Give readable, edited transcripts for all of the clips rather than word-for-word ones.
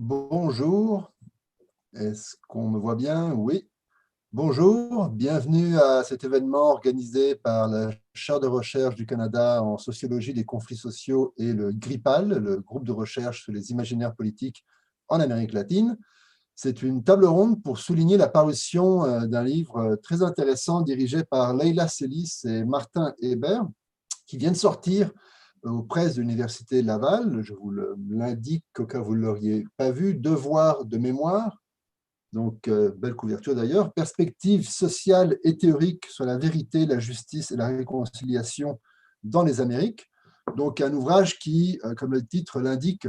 Bonjour, est-ce qu'on me voit bien? Oui. Bonjour, bienvenue à cet événement organisé par la Chaire de recherche du Canada en sociologie des conflits sociaux et le GRIPAL, le groupe de recherche sur les imaginaires politiques en Amérique latine. C'est une table ronde pour souligner la parution d'un livre très intéressant dirigé par Leila Selis et Martin Hébert, qui vient de sortir aux presses de l'Université Laval. Je vous l'indique au cas où vous ne l'auriez pas vu. Devoir de mémoire, donc belle couverture d'ailleurs, perspective sociale et théorique sur la vérité, la justice et la réconciliation dans les Amériques. Donc un ouvrage qui, comme le titre l'indique,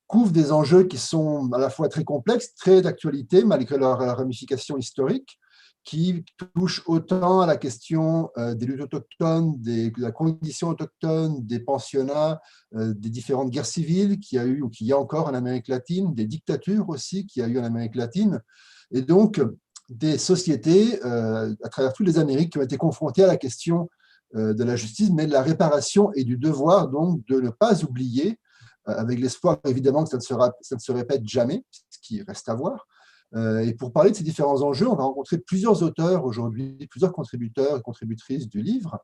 couvre des enjeux qui sont à la fois très complexes, très d'actualité, malgré leur ramification historique, qui touchent autant à la question des luttes autochtones, de la condition autochtone, des pensionnats, des différentes guerres civiles qu'il y a eu ou qu'il y a encore en Amérique latine, des dictatures aussi qu'il y a eu en Amérique latine, et donc des sociétés à travers toutes les Amériques qui ont été confrontées à la question de la justice, mais de la réparation et du devoir donc de ne pas oublier, avec l'espoir évidemment que ça ne se répète jamais, ce qui reste à voir. Et pour parler de ces différents enjeux, on va rencontrer plusieurs auteurs aujourd'hui, plusieurs contributeurs et contributrices du livre.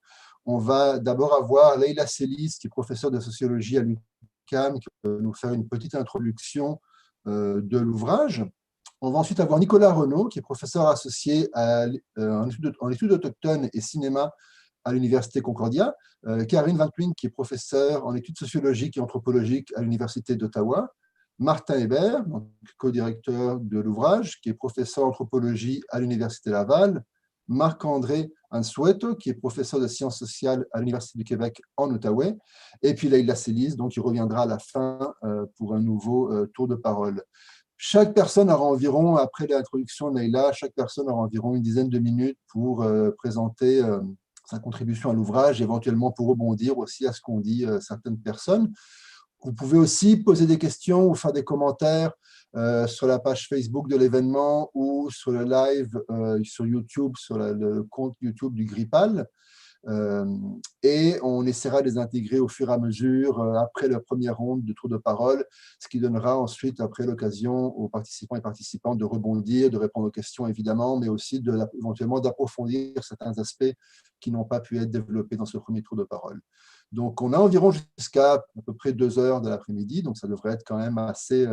On va d'abord avoir Leila Selis, qui est professeure de sociologie à l'UQAM, qui va nous faire une petite introduction de l'ouvrage. On va ensuite avoir Nicolas Renaud, qui est professeur associé en études autochtones et cinéma à l'Université Concordia, Karine Van Pluijn, qui est professeure en études sociologiques et anthropologiques à l'Université d'Ottawa, Martin Hébert, co-directeur de l'ouvrage, qui est professeur d'anthropologie à l'Université Laval, Marc-André Ansueto, qui est professeur de sciences sociales à l'Université du Québec en Outaouais, et puis Leila Selis, donc, qui reviendra à la fin pour un nouveau tour de parole. Chaque personne aura environ, après l'introduction de Leila, chaque personne aura environ une dizaine de minutes pour présenter sa contribution à l'ouvrage, éventuellement pour rebondir aussi à ce qu'ont dit certaines personnes. Vous pouvez aussi poser des questions ou faire des commentaires sur la page Facebook de l'événement ou sur le live sur YouTube, sur le compte YouTube du GRIPAL. Et on essaiera de les intégrer au fur et à mesure après la première ronde de tour de parole, ce qui donnera ensuite après l'occasion aux participants et participantes de rebondir, de répondre aux questions évidemment, mais aussi éventuellement d'approfondir certains aspects qui n'ont pas pu être développés dans ce premier tour de parole. Donc, on a environ jusqu'à à peu près 2 heures de l'après-midi, donc ça devrait être quand même assez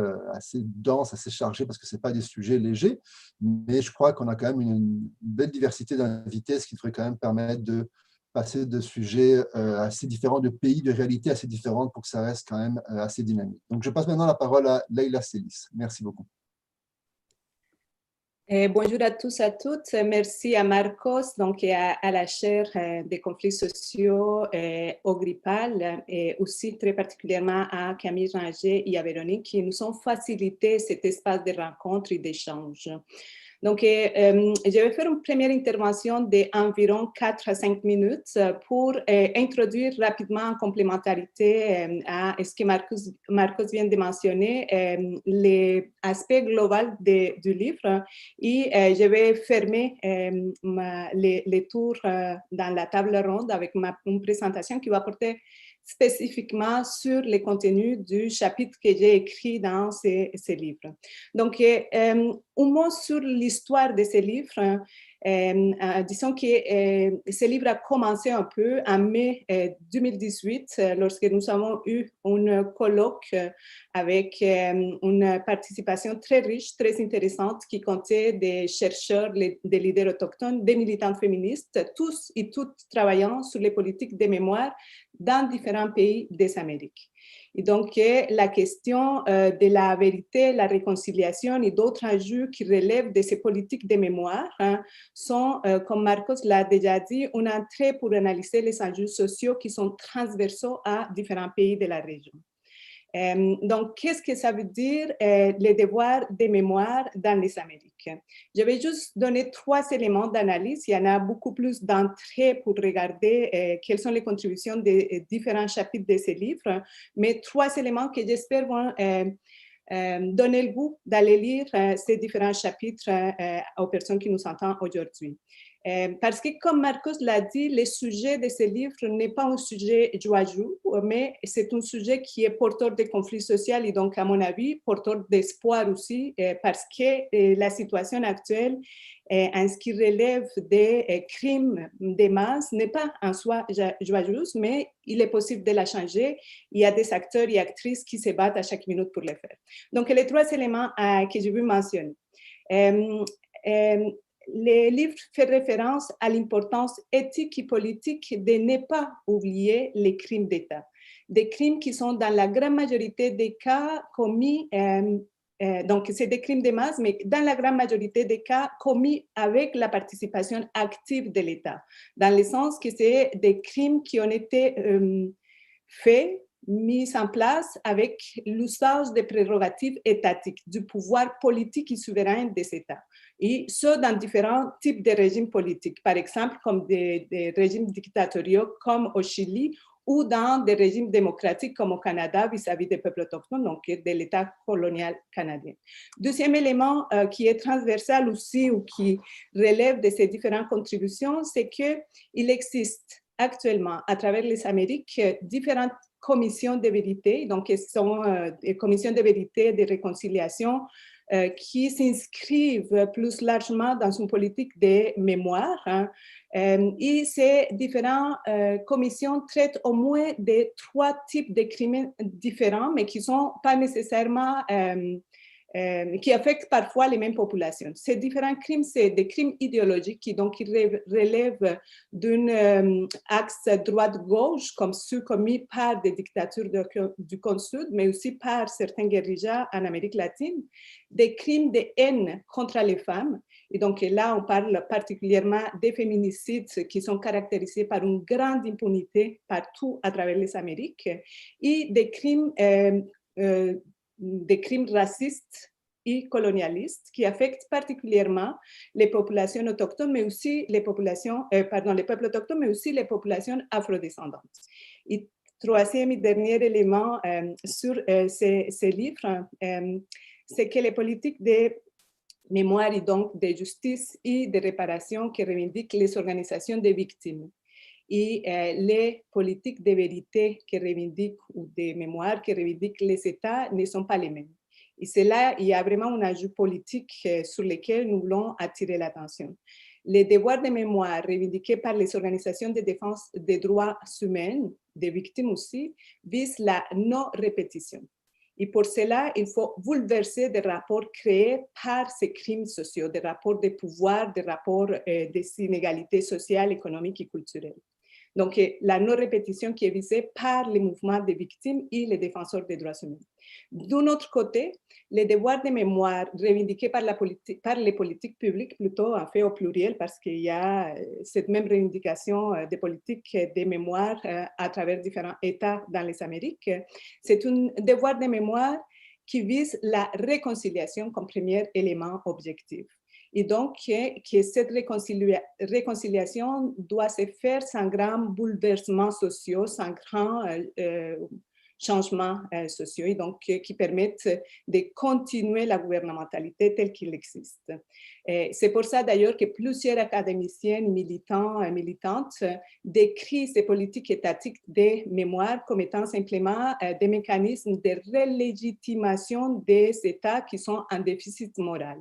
dense, assez chargé, parce que ce n'est pas des sujets légers, mais je crois qu'on a quand même une belle diversité d'invités, ce qui devrait quand même permettre de passer de sujets assez différents, de pays, de réalités assez différentes, pour que ça reste quand même assez dynamique. Donc, je passe maintenant la parole à Leila Selis. Merci beaucoup. Bonjour à tous et à toutes. Merci à Marcos donc, et à la chaire des conflits sociaux au GRIPAL et aussi très particulièrement à Camille Ranger et à Véronique qui nous ont facilité cet espace de rencontre et d'échange. Donc, je vais faire une première intervention d'environ 4 à 5 minutes pour introduire rapidement en complémentarité à ce que Marcos vient de mentionner, les aspects globaux du livre. Et je vais fermer les tours dans la table ronde avec une présentation qui va porter spécifiquement sur les contenus du chapitre que j'ai écrit dans ces livres. Donc, un mot sur l'histoire de ces livres. Disons que ce livre a commencé un peu en mai 2018, lorsque nous avons eu un colloque avec une participation très riche, très intéressante, qui comptait des chercheurs, des leaders autochtones, des militantes féministes, tous et toutes travaillant sur les politiques de mémoire dans différents pays des Amériques. Et donc, la question de la vérité, la réconciliation et d'autres enjeux qui relèvent de ces politiques de mémoire sont, comme Marcos l'a déjà dit, une entrée pour analyser les enjeux sociaux qui sont transversaux à différents pays de la région. Donc, qu'est-ce que ça veut dire les devoirs de mémoire dans les Amériques? Je vais juste donner 3 éléments d'analyse. Il y en a beaucoup plus d'entrées pour regarder quelles sont les contributions des différents chapitres de ces livres, mais 3 éléments que j'espère vont donner le goût d'aller lire ces différents chapitres aux personnes qui nous entendent aujourd'hui. Parce que, comme Marcos l'a dit, le sujet de ce livre n'est pas un sujet joyeux, mais c'est un sujet qui est porteur de conflits sociaux et donc, à mon avis, porteur d'espoir aussi, parce que la situation actuelle, en ce qui relève des crimes de masse, n'est pas en soi joyeuse, mais il est possible de la changer. Il y a des acteurs et actrices qui se battent à chaque minute pour le faire. Donc, les trois éléments que je veux mentionner. Le livre fait référence à l'importance éthique et politique de ne pas oublier les crimes d'État. Des crimes qui sont dans la grande majorité des cas commis, donc c'est des crimes de masse, mais dans la grande majorité des cas commis avec la participation active de l'État, dans le sens que c'est des crimes qui ont été faits, mis en place avec l'usage des prérogatives étatiques, du pouvoir politique et souverain des États. Et ce, dans différents types de régimes politiques, par exemple, comme des régimes dictatoriaux comme au Chili, ou dans des régimes démocratiques comme au Canada vis-à-vis des peuples autochtones, donc de l'État colonial canadien. Deuxième élément qui est transversal aussi ou qui relève de ces différentes contributions, c'est qu'il existe actuellement à travers les Amériques différentes commissions de vérité, donc ce sont des commissions de vérité et de réconciliation qui s'inscrivent plus largement dans une politique de mémoire. Hein. Et ces différentes commissions traitent au moins de trois types de crimes différents, mais qui ne sont pas nécessairement qui affectent parfois les mêmes populations. Ces différents crimes, c'est des crimes idéologiques qui donc relèvent d'un axe droite-gauche, comme ceux commis par des dictatures du cône sud, mais aussi par certains guérillas en Amérique latine, des crimes de haine contre les femmes. Et donc là, on parle particulièrement des féminicides qui sont caractérisés par une grande impunité partout à travers les Amériques, et des crimes racistes et colonialistes qui affectent particulièrement les populations autochtones, mais aussi les populations, les peuples autochtones, mais aussi les populations afrodescendantes. Et troisième et dernier élément sur ces livres, c'est que les politiques de mémoire et donc de justice et de réparation que revendiquent les organisations des victimes et les politiques de vérité que revendiquent ou de mémoire que revendiquent les États ne sont pas les mêmes. Et c'est là, il y a vraiment un ajout politique sur lequel nous voulons attirer l'attention. Les devoirs de mémoire revendiqués par les organisations de défense des droits humains, des victimes aussi, visent la non-répétition. Et pour cela, il faut bouleverser des rapports créés par ces crimes sociaux, des rapports de pouvoir, des rapports des inégalités sociales, économiques et culturelles. Donc, la non-répétition qui est visée par les mouvements des victimes et les défenseurs des droits humains. D'un autre côté, les devoirs de mémoire revendiqués par les politiques publiques, plutôt en fait au pluriel, parce qu'il y a cette même revendication des politiques de mémoire à travers différents États dans les Amériques, c'est un devoir de mémoire qui vise la réconciliation comme premier élément objectif. Et donc, que cette réconciliation doit se faire sans grand bouleversement social, sans grand changements sociaux, et donc qui permettent de continuer la gouvernementalité telle qu'il existe. C'est pour ça d'ailleurs que plusieurs académiciens, militants et militantes décrivent ces politiques étatiques de mémoire comme étant simplement des mécanismes de relégitimation des États qui sont en déficit moral.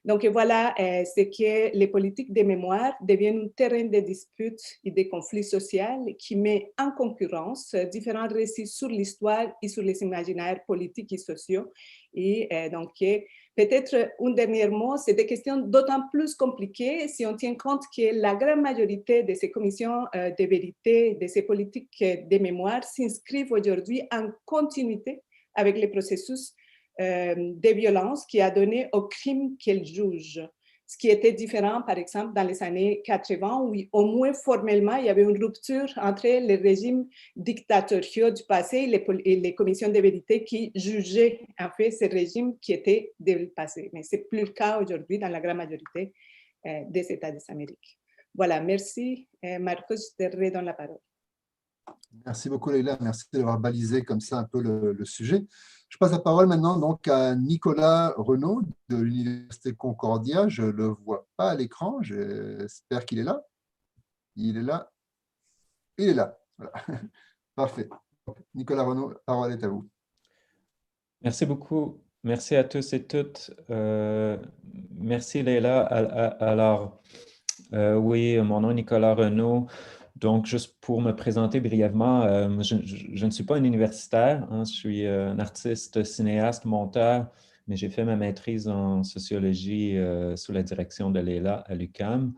Donc voilà, c'est que les politiques de mémoire deviennent un terrain de disputes et de conflits sociaux qui met en concurrence différents récits sur l'histoire et sur les imaginaires politiques et sociaux. Et donc, peut-être un dernier mot, c'est des questions d'autant plus compliquées si on tient compte que la grande majorité de ces commissions de vérité, de ces politiques de mémoire s'inscrivent aujourd'hui en continuité avec les processus de violence qui a donné au crime qu'elle juge. Ce qui était différent, par exemple, dans les années 80, où au moins formellement, il y avait une rupture entre les régimes dictatoriaux du passé et les commissions de vérité qui jugeaient en fait ces régimes qui étaient du passé. Mais ce n'est plus le cas aujourd'hui dans la grande majorité des États des Amériques. Voilà, merci. Marcos, je te redonne la parole. Merci beaucoup, Leïla. Merci d'avoir balisé comme ça un peu le sujet. Je passe la parole maintenant donc à Nicolas Renaud de l'Université Concordia. Je ne le vois pas à l'écran. J'espère qu'il est là. Il est là. Il est là. Voilà. Parfait. Nicolas Renaud, la parole est à vous. Merci beaucoup. Merci à tous et toutes. Merci Leila. Alors, oui, mon nom est Nicolas Renaud. Donc, juste pour me présenter brièvement, je ne suis pas un universitaire, hein, je suis un artiste, cinéaste, monteur, mais j'ai fait ma maîtrise en sociologie sous la direction de Leila à l'UQAM.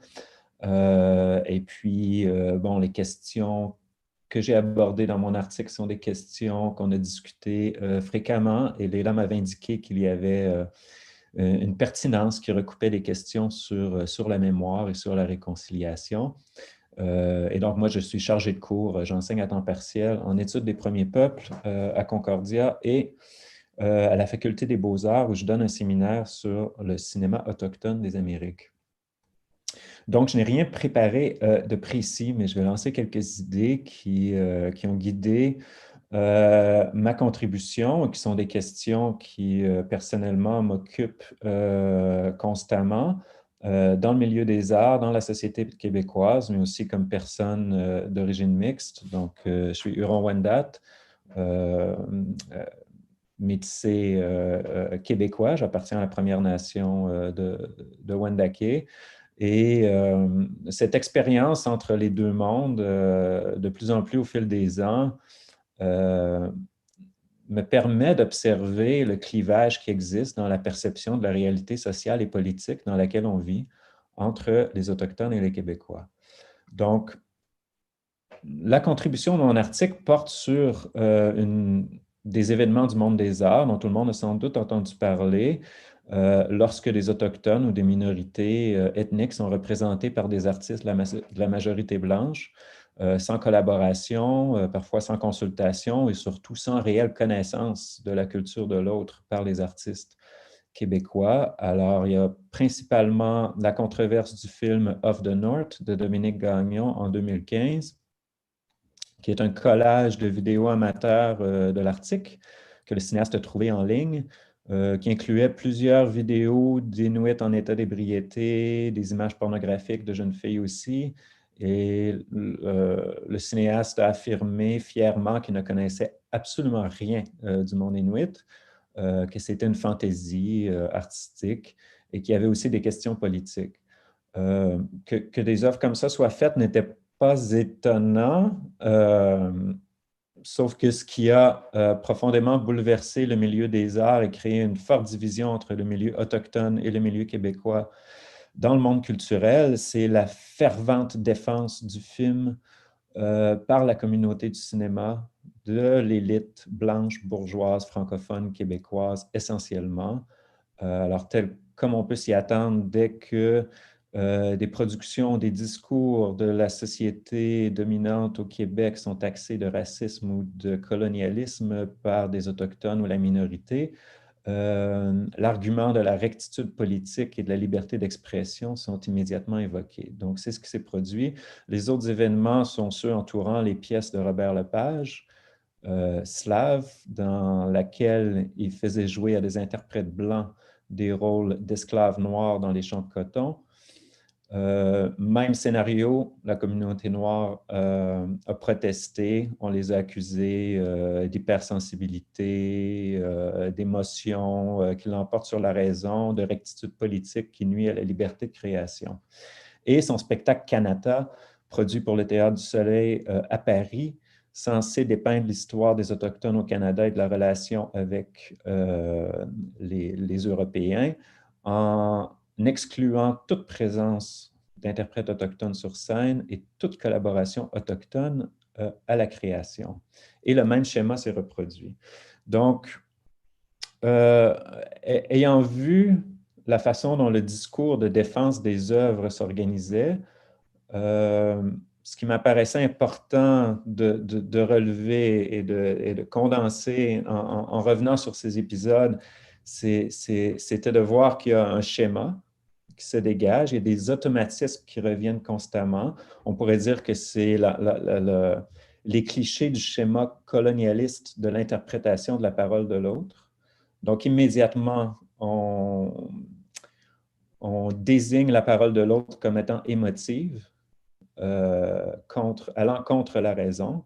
Et puis, bon, les questions que j'ai abordées dans mon article sont des questions qu'on a discutées fréquemment et Leila m'avait indiqué qu'il y avait une pertinence qui recoupait des questions sur la mémoire et sur la réconciliation. Et donc, moi, je suis chargé de cours, j'enseigne à temps partiel en études des premiers peuples à Concordia et à la Faculté des Beaux-Arts où je donne un séminaire sur le cinéma autochtone des Amériques. Donc, je n'ai rien préparé de précis, mais je vais lancer quelques idées qui ont guidé ma contribution, qui sont des questions qui, personnellement, m'occupent constamment dans le milieu des arts, dans la société québécoise, mais aussi comme personne d'origine mixte. Donc, je suis Huron-Wendat, métissé québécois. J'appartiens à la Première Nation de Wendake. Et cette expérience entre les deux mondes, de plus en plus au fil des ans, me permet d'observer le clivage qui existe dans la perception de la réalité sociale et politique dans laquelle on vit entre les Autochtones et les Québécois. Donc, la contribution de mon article porte sur des événements du monde des arts dont tout le monde a sans doute entendu parler lorsque des Autochtones ou des minorités ethniques sont représentés par des artistes de la majorité blanche, sans collaboration, parfois sans consultation et surtout sans réelle connaissance de la culture de l'autre par les artistes québécois. Alors, il y a principalement la controverse du film Of the North de Dominique Gagnon en 2015, qui est un collage de vidéos amateurs de l'Arctique que le cinéaste a trouvé en ligne, qui incluait plusieurs vidéos d'Inuits en état d'ébriété, des images pornographiques de jeunes filles aussi. Et le cinéaste a affirmé fièrement qu'il ne connaissait absolument rien du monde Inuit, que c'était une fantaisie artistique et qu'il y avait aussi des questions politiques. Que des œuvres comme ça soient faites n'était pas étonnant, sauf que ce qui a profondément bouleversé le milieu des arts et créé une forte division entre le milieu autochtone et le milieu québécois dans le monde culturel, c'est la fervente défense du film par la communauté du cinéma, de l'élite blanche, bourgeoise, francophone, québécoise, essentiellement. Alors, comme on peut s'y attendre, dès que des productions, des discours de la société dominante au Québec sont taxés de racisme ou de colonialisme par des Autochtones ou la minorité, l'argument de la rectitude politique et de la liberté d'expression sont immédiatement évoqués. Donc, c'est ce qui s'est produit. Les autres événements sont ceux entourant les pièces de Robert Lepage, Slave, dans laquelle il faisait jouer à des interprètes blancs des rôles d'esclaves noirs dans les champs de coton. Même scénario, la communauté noire a protesté, on les a accusés d'hypersensibilité, d'émotion qui l'emportent sur la raison, de rectitude politique qui nuit à la liberté de création. Et son spectacle Kanata, produit pour le Théâtre du Soleil à Paris, censé dépeindre l'histoire des Autochtones au Canada et de la relation avec les Européens, en excluant toute présence d'interprètes autochtones sur scène et toute collaboration autochtone à la création. Et le même schéma s'est reproduit. Donc, ayant vu la façon dont le discours de défense des œuvres s'organisait, ce qui m'apparaissait important de relever et de condenser en revenant sur ces épisodes, c'était de voir qu'il y a un schéma qui se dégage, il y a des automatismes qui reviennent constamment. On pourrait dire que c'est les clichés du schéma colonialiste de l'interprétation de la parole de l'autre. Donc, immédiatement, on désigne la parole de l'autre comme étant émotive, allant contre la raison,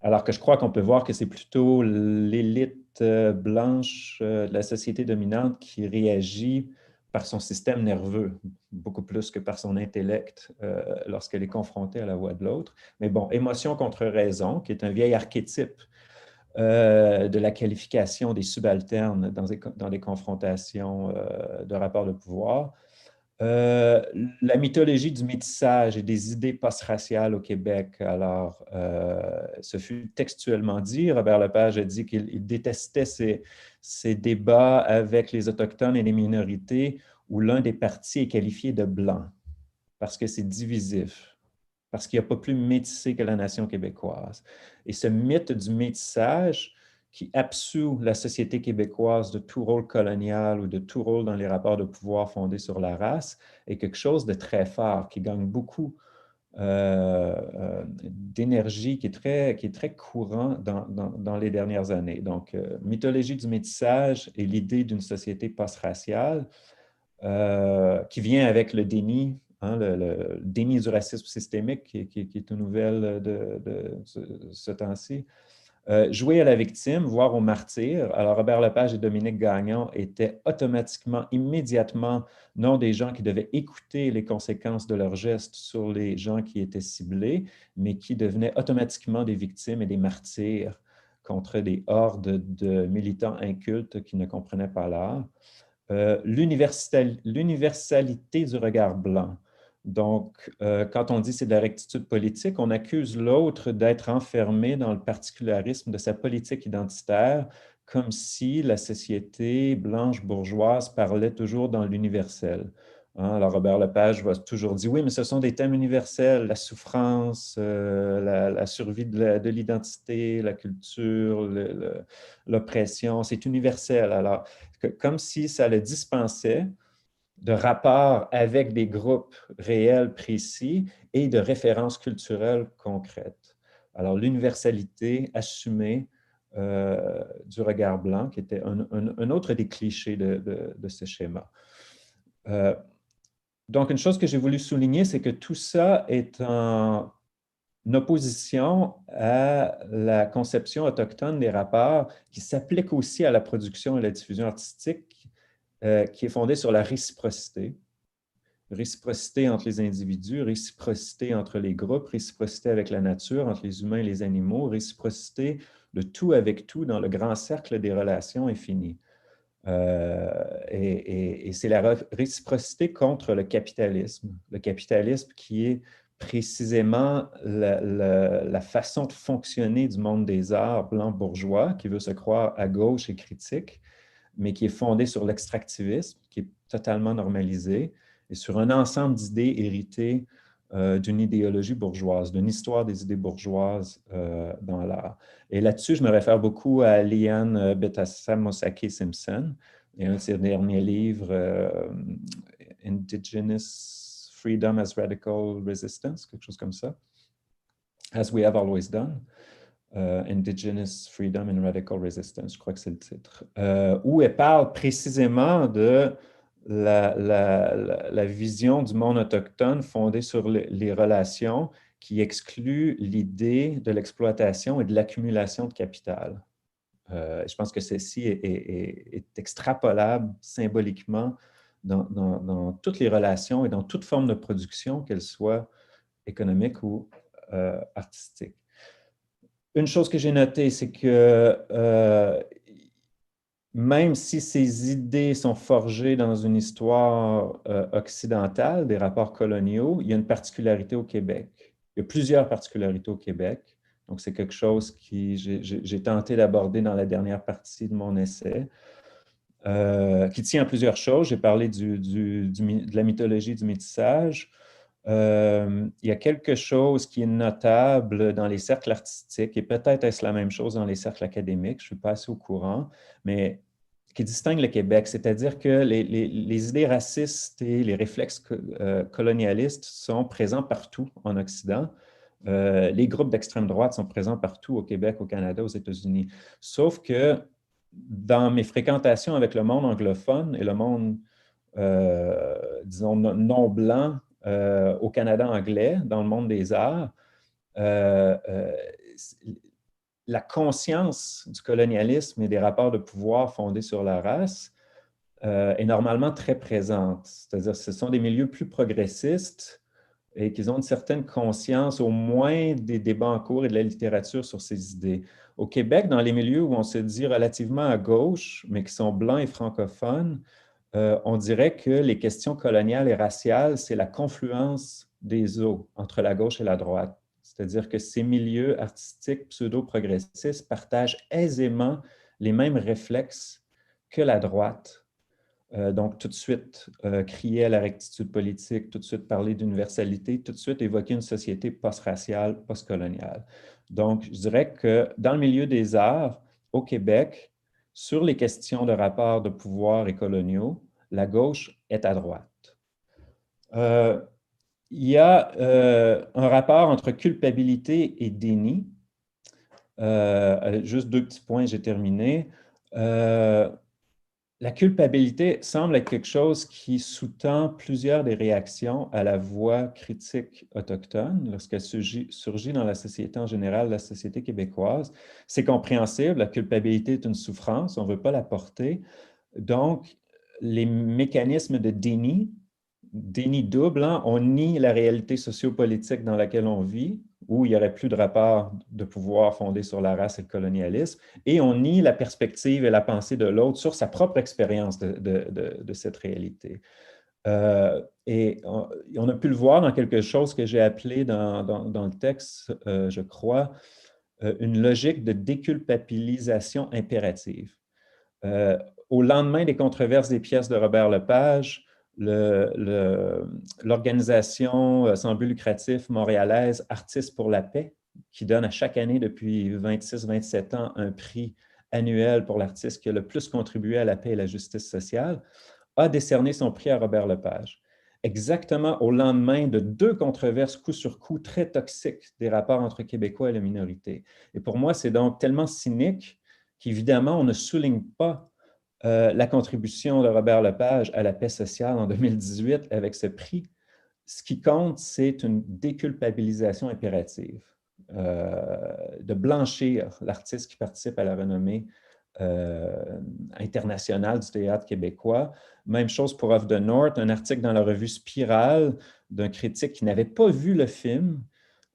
alors que je crois qu'on peut voir que c'est plutôt l'élite blanche de la société dominante qui réagit par son système nerveux, beaucoup plus que par son intellect lorsqu'elle est confrontée à la voix de l'autre. Mais bon, émotion contre raison, qui est un vieil archétype de la qualification des subalternes dans les confrontations de rapports de pouvoir. La mythologie du métissage et des idées post-raciales au Québec. Alors, ce fut textuellement dit. Robert Lepage a dit qu'il détestait ces débats avec les Autochtones et les minorités où l'un des partis est qualifié de blanc parce que c'est divisif, parce qu'il n'y a pas plus métissé que la nation québécoise. Et ce mythe du métissage qui absout la société québécoise de tout rôle colonial ou de tout rôle dans les rapports de pouvoir fondés sur la race est quelque chose de très fort, qui gagne beaucoup d'énergie, qui est très courant dans les dernières années. Donc, mythologie du métissage et l'idée d'une société post-raciale qui vient avec le déni, hein, le déni du racisme systémique qui est une nouvelle de ce temps-ci. Jouer à la victime, voire au martyr. Alors, Robert Lepage et Dominique Gagnon étaient automatiquement, immédiatement, non des gens qui devaient écouter les conséquences de leurs gestes sur les gens qui étaient ciblés, mais qui devenaient automatiquement des victimes et des martyrs contre des hordes de militants incultes qui ne comprenaient pas l'art. L'universalité du regard blanc. Donc, quand on dit c'est de la rectitude politique, on accuse l'autre d'être enfermé dans le particularisme de sa politique identitaire, comme si la société blanche bourgeoise parlait toujours dans l'universel. Hein, alors, Robert Lepage va toujours dire, oui, mais ce sont des thèmes universels, la souffrance, la survie de l'identité, la culture, l'oppression, c'est universel. Alors, comme si ça le dispensait de rapports avec des groupes réels précis et de références culturelles concrètes. Alors, l'universalité assumée du regard blanc, qui était un autre des clichés de ce schéma. Donc, une chose que j'ai voulu souligner, c'est que tout ça est en opposition à la conception autochtone des rapports qui s'applique aussi à la production et la diffusion artistique, qui est fondée sur la réciprocité. Réciprocité entre les individus, réciprocité entre les groupes, réciprocité avec la nature, entre les humains et les animaux, réciprocité de tout avec tout dans le grand cercle des relations infinies. Et c'est la réciprocité contre le capitalisme qui est précisément la façon de fonctionner du monde des arts blanc bourgeois, qui veut se croire à gauche et critique, mais qui est fondé sur l'extractivisme, qui est totalement normalisé, et sur un ensemble d'idées héritées d'une idéologie bourgeoise, d'une histoire des idées bourgeoises dans l'art. Et là-dessus, je me réfère beaucoup à Liane Betasamosake-Simpson et un de ses derniers livres, Indigenous Freedom as Radical Resistance, quelque chose comme ça, As We Have Always Done. Indigenous Freedom and Radical Resistance, je crois que c'est le titre, où elle parle précisément de la vision du monde autochtone fondée sur les relations qui exclut l'idée de l'exploitation et de l'accumulation de capital. Je pense que ceci est extrapolable symboliquement dans toutes les relations et dans toute forme de production, qu'elle soit économique ou artistique. Une chose que j'ai notée, c'est que même si ces idées sont forgées dans une histoire occidentale, des rapports coloniaux, il y a une particularité au Québec. Il y a plusieurs particularités au Québec. Donc, c'est quelque chose que j'ai tenté d'aborder dans la dernière partie de mon essai, qui tient à plusieurs choses. J'ai parlé de la mythologie du métissage. Il y a quelque chose qui est notable dans les cercles artistiques, et peut-être est-ce la même chose dans les cercles académiques, je ne suis pas assez au courant, mais qui distingue le Québec, c'est-à-dire que les idées racistes et les réflexes colonialistes sont présents partout en Occident, Les groupes d'extrême droite sont présents partout au Québec, au Canada, aux États-Unis. Sauf que dans mes fréquentations avec le monde anglophone et le monde, disons, non blanc au Canada anglais, dans le monde des arts, la conscience du colonialisme et des rapports de pouvoir fondés sur la race est normalement très présente. C'est-à-dire que ce sont des milieux plus progressistes et qu'ils ont une certaine conscience, au moins des débats en cours et de la littérature sur ces idées. Au Québec, dans les milieux où on se dit relativement à gauche, mais qui sont blancs et francophones, on dirait que les questions coloniales et raciales, c'est la confluence des eaux entre la gauche et la droite. C'est-à-dire que ces milieux artistiques pseudo-progressistes partagent aisément les mêmes réflexes que la droite. Donc, tout de suite, crier à la rectitude politique, tout de suite parler d'universalité, tout de suite évoquer une société post-raciale, post-coloniale. Donc, je dirais que dans le milieu des arts, au Québec, sur les questions de rapports de pouvoir et coloniaux, la gauche est à droite. Il y a un rapport entre culpabilité et déni. Juste 2 petits points, j'ai terminé. La culpabilité semble être quelque chose qui sous-tend plusieurs des réactions à la voix critique autochtone lorsqu'elle surgit dans la société en général, la société québécoise. C'est compréhensible, la culpabilité est une souffrance, on ne veut pas la porter. Donc, les mécanismes de déni double, hein, on nie la réalité sociopolitique dans laquelle on vit, où il n'y aurait plus de rapport de pouvoir fondé sur la race et le colonialisme, et on nie la perspective et la pensée de l'autre sur sa propre expérience de cette réalité. Et on a pu le voir dans quelque chose que j'ai appelé dans le texte, je crois, une logique de déculpabilisation impérative. Au lendemain des controverses des pièces de Robert Lepage, l'organisation sans but lucratif montréalaise Artistes pour la paix, qui donne à chaque année depuis 26-27 ans un prix annuel pour l'artiste qui a le plus contribué à la paix et la justice sociale, a décerné son prix à Robert Lepage. Exactement au lendemain de 2 controverses coup sur coup très toxiques des rapports entre Québécois et la minorité. Et pour moi, c'est donc tellement cynique qu'évidemment, on ne souligne pas la contribution de Robert Lepage à la paix sociale en 2018 avec ce prix. Ce qui compte, c'est une déculpabilisation impérative, de blanchir l'artiste qui participe à la renommée internationale du théâtre québécois. Même chose pour Off the North, un article dans la revue Spirale d'un critique qui n'avait pas vu le film,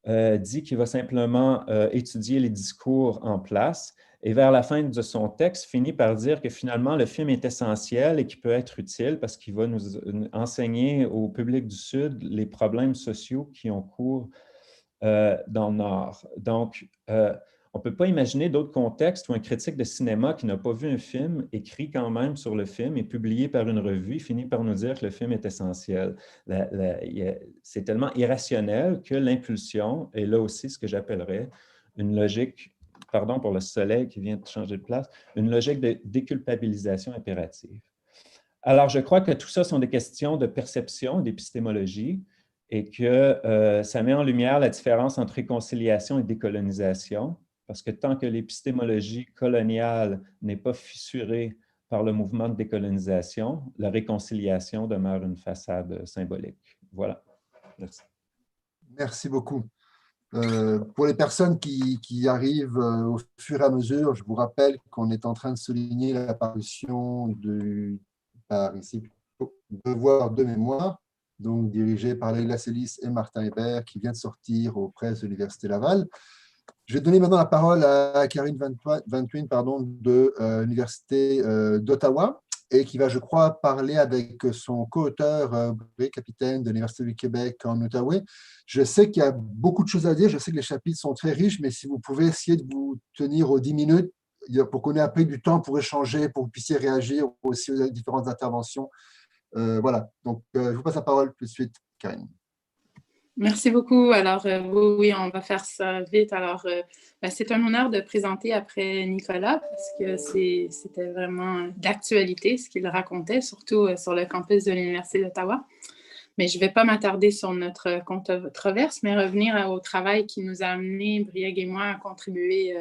dit qu'il va simplement étudier les discours en place et vers la fin de son texte, finit par dire que finalement, le film est essentiel et qu'il peut être utile parce qu'il va nous enseigner au public du Sud les problèmes sociaux qui ont cours dans le Nord. Donc, on ne peut pas imaginer d'autres contextes où un critique de cinéma qui n'a pas vu un film écrit quand même sur le film et publié par une revue finit par nous dire que le film est essentiel. C'est tellement irrationnel que l'impulsion est là aussi ce que j'appellerais une logique, pardon pour le soleil qui vient de changer de place, une logique de déculpabilisation impérative. Alors, je crois que tout ça sont des questions de perception, d'épistémologie, et que ça met en lumière la différence entre réconciliation et décolonisation, parce que tant que l'épistémologie coloniale n'est pas fissurée par le mouvement de décolonisation, la réconciliation demeure une façade symbolique. Voilà. Merci. Merci beaucoup. Pour les personnes qui arrivent au fur et à mesure, je vous rappelle qu'on est en train de souligner la parution par ici, Devoir de mémoire, donc dirigé par Leila Celis et Martin Hébert, qui vient de sortir aux presses de l'Université Laval. Je vais donner maintenant la parole à Karine Van Twin de l'Université d'Ottawa, et qui va, je crois, parler avec son co-auteur, capitaine de l'Université du Québec en Outaouais. Je sais qu'il y a beaucoup de choses à dire, je sais que les chapitres sont très riches, mais si vous pouvez essayer de vous tenir aux 10 minutes pour qu'on ait un peu du temps pour échanger, pour que vous puissiez réagir aussi aux différentes interventions. Voilà, donc je vous passe la parole tout de suite, Karine. Merci beaucoup. Alors, oui, on va faire ça vite. Alors, c'est un honneur de présenter après Nicolas parce que c'était vraiment d'actualité ce qu'il racontait, surtout sur le campus de l'Université d'Ottawa. Mais je ne vais pas m'attarder sur notre controverse, mais revenir au travail qui nous a amené, Brieg et moi, à contribuer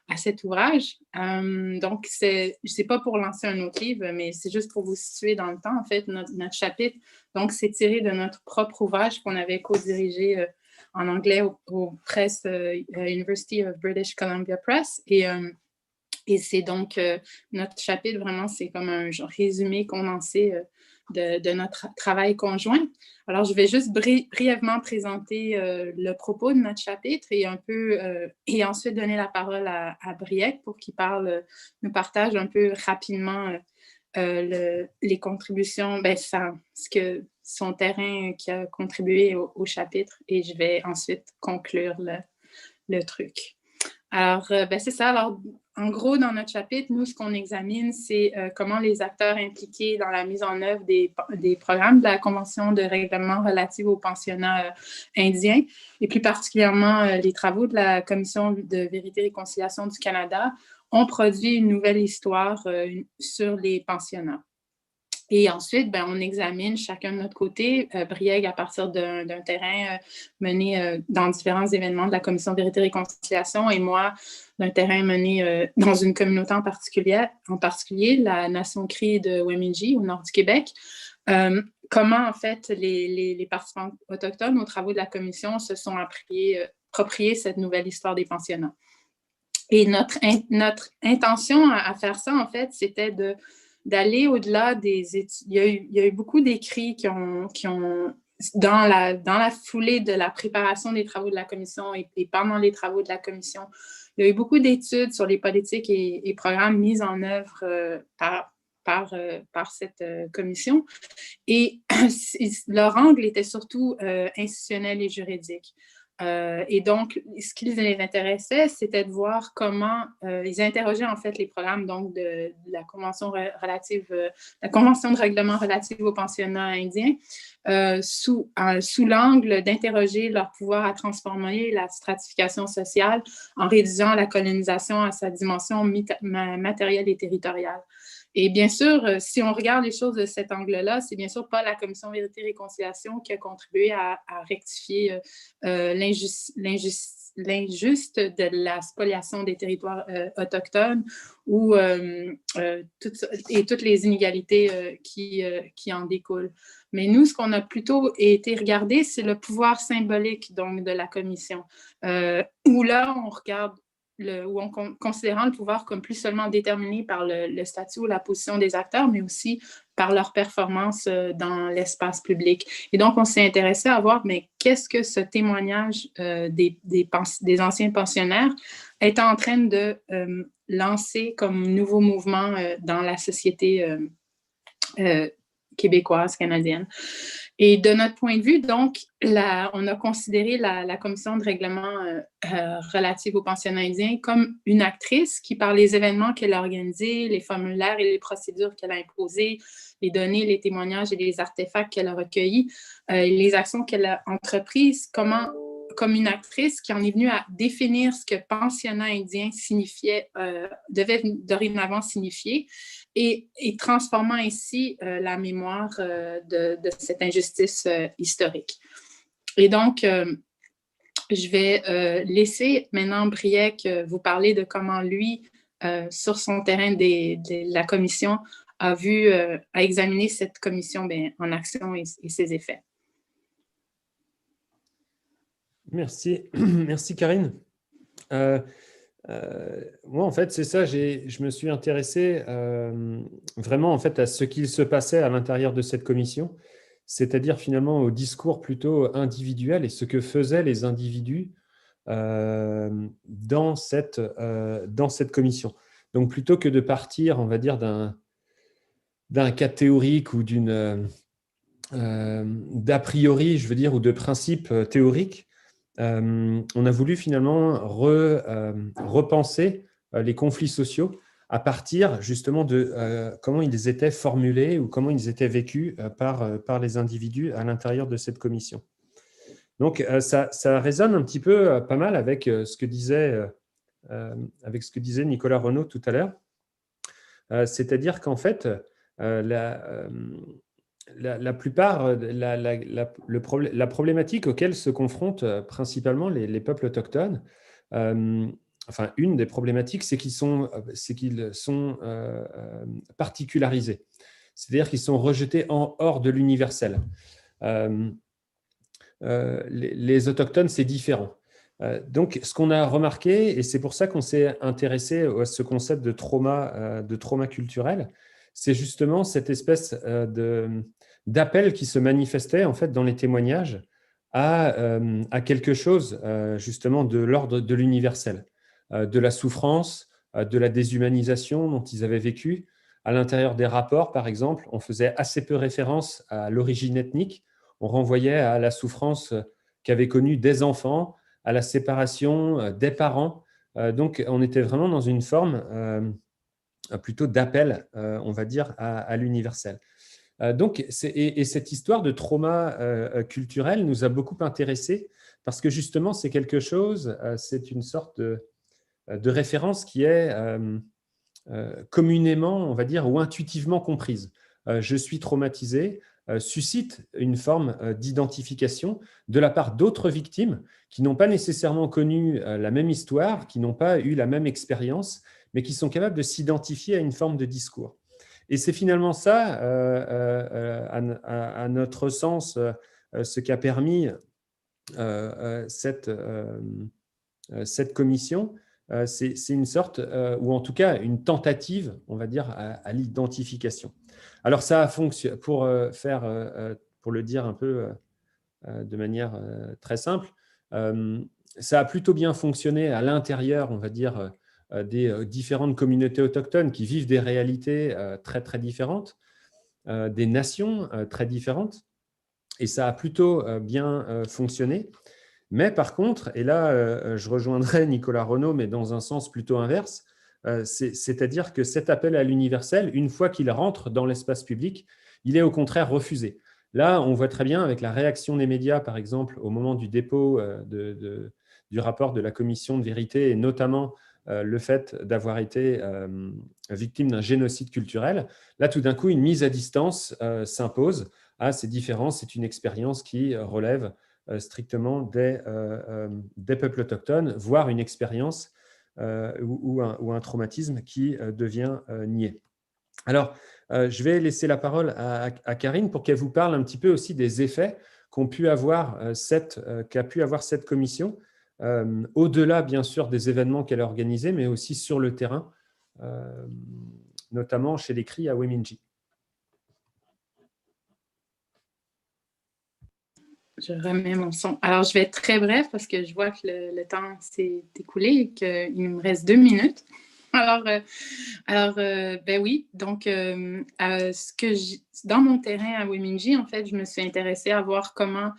à cet ouvrage. Donc, je ne sais pas pour lancer un autre livre, mais c'est juste pour vous situer dans le temps, en fait, notre chapitre. Donc, c'est tiré de notre propre ouvrage qu'on avait co-dirigé en anglais au Press University of British Columbia Press. Et c'est donc notre chapitre, vraiment, c'est comme un résumé condensé de notre travail conjoint. Alors, je vais juste brièvement présenter le propos de notre chapitre et ensuite donner la parole à Brieg pour qu'il nous partage un peu rapidement les contributions, son terrain qui a contribué au chapitre, et je vais ensuite conclure le truc. Alors, c'est ça. Alors, en gros, dans notre chapitre, nous, ce qu'on examine, c'est comment les acteurs impliqués dans la mise en œuvre des programmes de la Convention de règlement relative aux pensionnats indiens, et plus particulièrement les travaux de la Commission de vérité et réconciliation du Canada, ont produit une nouvelle histoire sur les pensionnats. Et ensuite, on examine chacun de notre côté, Brieg à partir d'un terrain mené dans différents événements de la Commission de vérité et réconciliation, et moi d'un terrain mené dans une communauté en particulier la Nation Cri de Wemindji, au nord du Québec. Comment, en fait, les participants autochtones aux travaux de la Commission se sont appropriés cette nouvelle histoire des pensionnats. Et notre intention à faire ça, en fait, c'était d'aller au-delà des études. Il y a eu beaucoup d'écrits qui ont dans la foulée de la préparation des travaux de la Commission et pendant les travaux de la Commission, il y a eu beaucoup d'études sur les politiques et programmes mis en œuvre par cette commission. Et leur angle était surtout institutionnel et juridique. Et donc, ce qui les intéressait, c'était de voir comment ils interrogeaient en fait les programmes donc, de la Convention de règlement relative aux pensionnats indiens sous l'angle d'interroger leur pouvoir à transformer la stratification sociale en réduisant la colonisation à sa dimension matérielle et territoriale. Et bien sûr, si on regarde les choses de cet angle-là, c'est bien sûr pas la Commission Vérité et Réconciliation qui a contribué à rectifier l'injuste de la spoliation des territoires autochtones et toutes les inégalités qui en découlent. Mais nous, ce qu'on a plutôt été regarder, c'est le pouvoir symbolique donc, de la Commission, où là, on regarde considérant le pouvoir comme plus seulement déterminé par le statut ou la position des acteurs, mais aussi par leur performance dans l'espace public. Et donc, on s'est intéressé à voir, mais qu'est-ce que ce témoignage des anciens pensionnaires est en train de lancer comme nouveau mouvement dans la société québécoise, canadienne. Et de notre point de vue, donc, on a considéré la Commission de règlement relative aux pensionnats indiens comme une actrice qui, par les événements qu'elle a organisés, les formulaires et les procédures qu'elle a imposées, les données, les témoignages et les artefacts qu'elle a recueillis, les actions qu'elle a entreprises, comme une actrice qui en est venue à définir ce que pensionnat indien devait dorénavant signifier et transformant ainsi la mémoire de cette injustice historique. Et donc, je vais laisser maintenant Brieg vous parler de comment lui, sur son terrain de la commission, a examiné cette commission en action et ses effets. Merci, merci Karine. Moi, en fait, c'est ça, je me suis intéressé vraiment en fait, à ce qu'il se passait à l'intérieur de cette commission, c'est-à-dire finalement au discours plutôt individuel et ce que faisaient les individus dans cette commission. Donc, plutôt que de partir, on va dire, d'un cas théorique ou d'a priori, je veux dire, ou de principes théoriques, on a voulu finalement repenser les conflits sociaux à partir justement de comment ils étaient formulés ou comment ils étaient vécus par les individus à l'intérieur de cette commission. Donc, ça résonne un petit peu pas mal avec ce que disait Nicolas Renaud tout à l'heure. C'est-à-dire qu'en fait, la plupart, la problématique auquel se confrontent principalement les peuples autochtones, enfin, une des problématiques, c'est qu'ils sont particularisés. C'est-à-dire qu'ils sont rejetés hors de l'universel. Les autochtones, c'est différent. Donc, ce qu'on a remarqué, et c'est pour ça qu'on s'est intéressé à ce concept de trauma culturel, c'est justement cette espèce d'appel qui se manifestait en fait dans les témoignages à quelque chose justement de l'ordre de l'universel, de la souffrance, de la déshumanisation dont ils avaient vécu. À l'intérieur des rapports, par exemple, on faisait assez peu référence à l'origine ethnique. On renvoyait à la souffrance qu'avaient connue des enfants, à la séparation des parents. Donc, on était vraiment dans une forme plutôt d'appel, on va dire, à l'universel. Donc, et cette histoire de trauma culturel nous a beaucoup intéressés parce que justement, c'est quelque chose, c'est une sorte de référence qui est communément, on va dire, ou intuitivement comprise. Je suis traumatisé suscite une forme d'identification de la part d'autres victimes qui n'ont pas nécessairement connu la même histoire, qui n'ont pas eu la même expérience, mais qui sont capables de s'identifier à une forme de discours. Et c'est finalement ça, à notre sens, ce qu'a permis cette commission. C'est une sorte, ou en tout cas une tentative, on va dire, à l'identification. Alors ça a fonctionné, pour le dire un peu de manière très simple, ça a plutôt bien fonctionné à l'intérieur, on va dire, des différentes communautés autochtones qui vivent des réalités très, très différentes, des nations très différentes, et ça a plutôt bien fonctionné. Mais par contre, et là, je rejoindrai Nicolas Renaud, mais dans un sens plutôt inverse, c'est-à-dire que cet appel à l'universel, une fois qu'il rentre dans l'espace public, il est au contraire refusé. Là, on voit très bien avec la réaction des médias, par exemple, au moment du dépôt du rapport de la commission de vérité, et notamment le fait d'avoir été victime d'un génocide culturel. Là, tout d'un coup, une mise à distance s'impose. Ah, c'est différent, c'est une expérience qui relève strictement des peuples autochtones, voire une expérience ou un traumatisme qui devient nié. Alors, je vais laisser la parole à Karine pour qu'elle vous parle un petit peu aussi des effets qu'a pu avoir cette commission, au-delà, bien sûr, des événements qu'elle a organisés, mais aussi sur le terrain, notamment chez les Cris à Wemindji. Je remets mon son. Alors, je vais être très bref parce que je vois que le temps s'est écoulé et qu'il me reste 2 minutes. Alors, ben oui, donc, dans mon terrain à Wemindji, en fait, je me suis intéressée à voir comment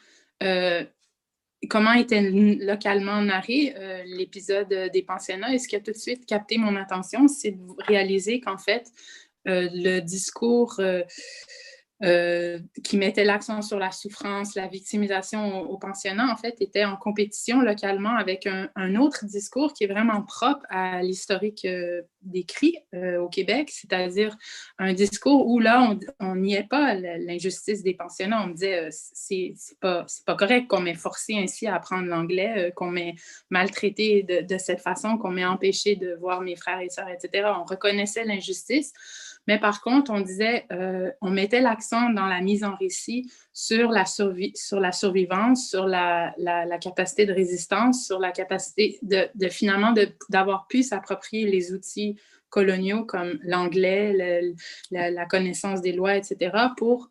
était localement narré l'épisode des pensionnats. Et ce qui a tout de suite capté mon attention, c'est de réaliser qu'en fait, le discours qui mettait l'accent sur la souffrance, la victimisation au pensionnat, en fait, était en compétition localement avec un autre discours qui est vraiment propre à l'historique des Cris au Québec, c'est-à-dire un discours où là, on niait pas l'injustice des pensionnats. On disait c'est pas correct qu'on m'ait forcé ainsi à apprendre l'anglais, qu'on m'ait maltraité de cette façon, qu'on m'ait empêché de voir mes frères et sœurs, etc. On reconnaissait l'injustice. Mais par contre, on disait, on mettait l'accent dans la mise en récit sur la survivance, sur la capacité de résistance, sur la capacité finalement d'avoir pu s'approprier les outils coloniaux comme l'anglais, la connaissance des lois, etc., pour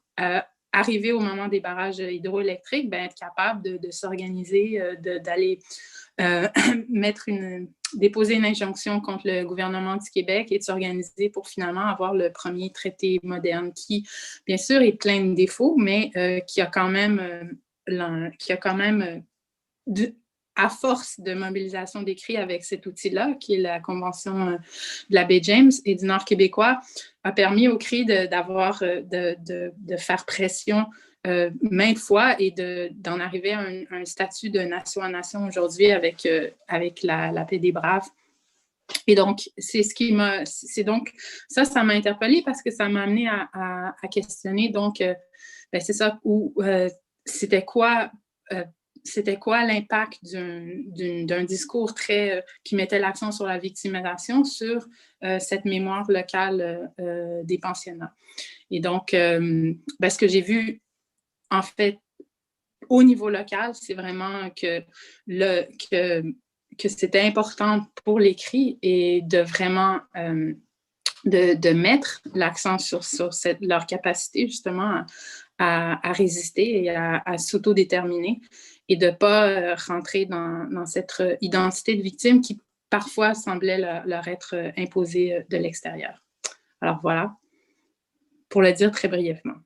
arriver au moment des barrages hydroélectriques, être capable de s'organiser, d'aller déposer une injonction contre le gouvernement du Québec et de s'organiser pour finalement avoir le premier traité moderne qui, bien sûr, est plein de défauts, mais qui a quand même, à force de mobilisation des Cris avec cet outil-là, qui est la Convention de la baie James et du Nord québécois, a permis aux Cris de faire pression maintes fois et d'en arriver à un statut de nation à nation aujourd'hui avec la paix des braves. Et donc, ça m'a interpellée parce que ça m'a amené à questionner donc ben, c'est ça, c'était quoi l'impact d'un discours qui mettait l'accent sur la victimisation sur cette mémoire locale des pensionnats. Et donc, ce que j'ai vu, en fait, au niveau local, c'est vraiment que c'était important pour l'écrit et de vraiment de mettre l'accent sur leur capacité justement à résister et à s'autodéterminer et de ne pas rentrer dans cette identité de victime qui parfois semblait leur être imposée de l'extérieur. Alors voilà, pour le dire très brièvement.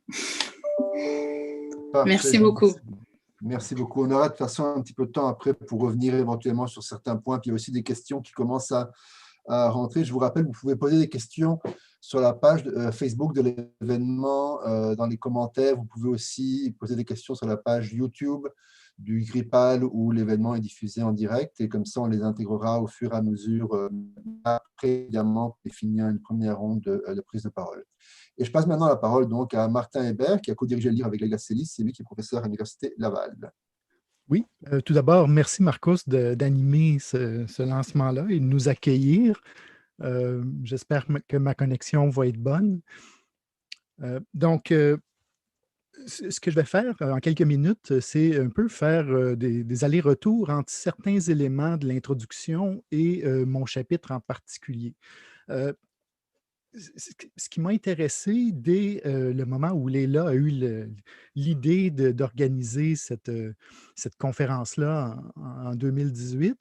Parfait. Merci beaucoup. Merci beaucoup. On aura de toute façon un petit peu de temps après pour revenir éventuellement sur certains points. Puis il y a aussi des questions qui commencent à rentrer. Je vous rappelle, vous pouvez poser des questions sur la page Facebook de l'événement, dans les commentaires. Vous pouvez aussi poser des questions sur la page YouTube du GRIPAL où l'événement est diffusé en direct. Et comme ça, on les intégrera au fur et à mesure, après, évidemment, et finir une première ronde de prise de parole. Et je passe maintenant la parole donc à Martin Hébert, qui a co-dirigé le livre avec Léla Célis. C'est lui qui est professeur à l'Université Laval. Oui, tout d'abord, merci Marcos d'animer ce lancement-là et de nous accueillir. J'espère que ma connexion va être bonne. Donc, ce que je vais faire en quelques minutes, c'est un peu faire des allers-retours entre certains éléments de l'introduction et mon chapitre en particulier. Ce qui m'a intéressé dès le moment où Léla a eu l'idée d'organiser cette conférence-là en 2018,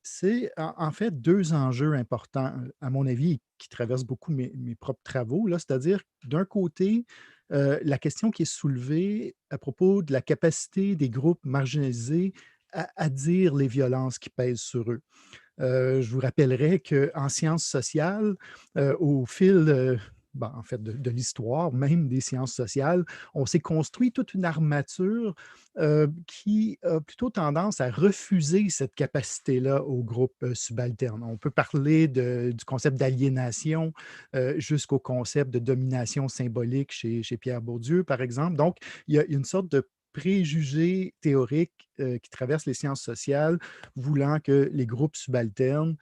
c'est en fait deux enjeux importants, à mon avis, qui traversent beaucoup mes propres travaux. C'est-à-dire, d'un côté, la question qui est soulevée à propos de la capacité des groupes marginalisés à dire les violences qui pèsent sur eux. Je vous rappellerai qu'en sciences sociales, au fil en fait, de l'histoire, même des sciences sociales, on s'est construit toute une armature qui a plutôt tendance à refuser cette capacité-là aux groupes subalternes. On peut parler du concept d'aliénation jusqu'au concept de domination symbolique chez Pierre Bourdieu, par exemple. Donc, il y a une sorte de préjugés théoriques qui traversent les sciences sociales, voulant que les groupes subalternes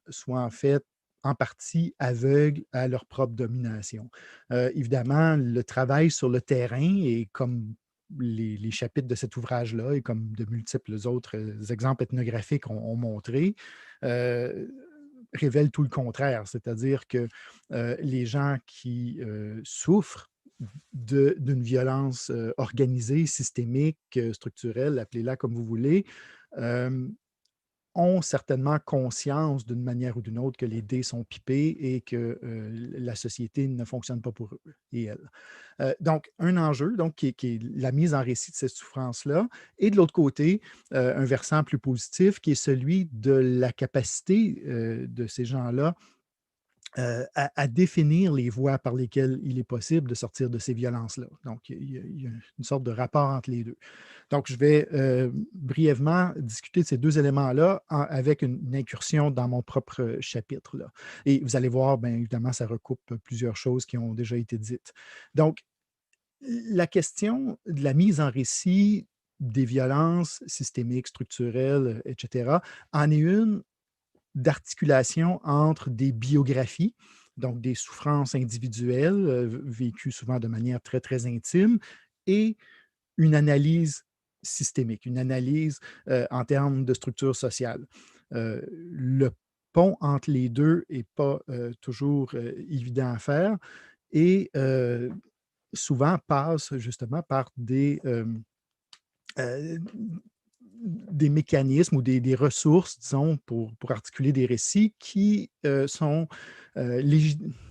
soient en fait en partie aveugles à leur propre domination. Évidemment, le travail sur le terrain, et comme les chapitres de cet ouvrage-là, et comme de multiples autres exemples ethnographiques ont montré, révèle tout le contraire, c'est-à-dire que les gens qui souffrent d'une violence organisée, systémique, structurelle, appelez-la comme vous voulez, ont certainement conscience d'une manière ou d'une autre que les dés sont pipés et que la société ne fonctionne pas pour eux et elles. Donc, un enjeu qui est la mise en récit de cette souffrance-là, et de l'autre côté, un versant plus positif qui est celui de la capacité de ces gens-là à définir les voies par lesquelles il est possible de sortir de ces violences-là. Donc, il y a une sorte de rapport entre les deux. Donc, je vais brièvement discuter de ces deux éléments-là avec une incursion dans mon propre chapitre, là. Et vous allez voir, bien évidemment, ça recoupe plusieurs choses qui ont déjà été dites. Donc, la question de la mise en récit des violences systémiques, structurelles, etc., en est une d'articulation entre des biographies, donc des souffrances individuelles, vécues souvent de manière très, très intime, et une analyse systémique, une analyse en termes de structure sociale. Le pont entre les deux n'est pas toujours évident à faire et souvent passe justement par des mécanismes ou des ressources, disons, pour articuler des récits qui sont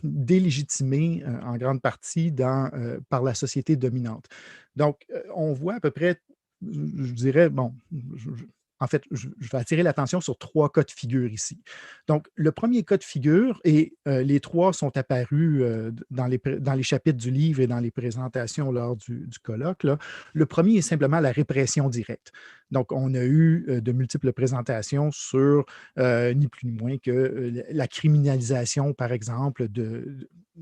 délégitimés en grande partie par la société dominante. Donc, on voit à peu près, je dirais, en fait, je vais attirer l'attention sur 3 cas de figure ici. Donc, le premier cas de figure, et les 3 sont apparus dans les chapitres du livre et dans les présentations lors du colloque, là. Le premier est simplement la répression directe. Donc, on a eu de multiples présentations sur ni plus ni moins que la criminalisation, par exemple,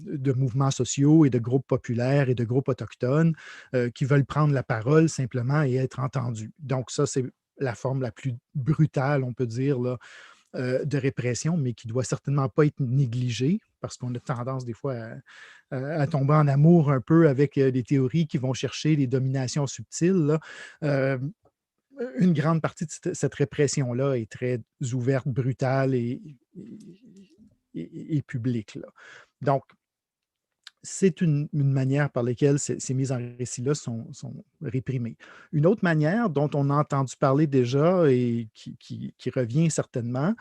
de mouvements sociaux et de groupes populaires et de groupes autochtones qui veulent prendre la parole simplement et être entendus. Donc ça, c'est la forme la plus brutale, on peut dire, là, de répression, mais qui ne doit certainement pas être négligée, parce qu'on a tendance des fois à tomber en amour un peu avec des théories qui vont chercher les dominations subtiles, là. Une grande partie de cette répression-là est très ouverte, brutale et publique, là. Donc, c'est une manière par laquelle ces mises en récit-là sont réprimées. Une autre manière dont on a entendu parler déjà et qui revient certainement,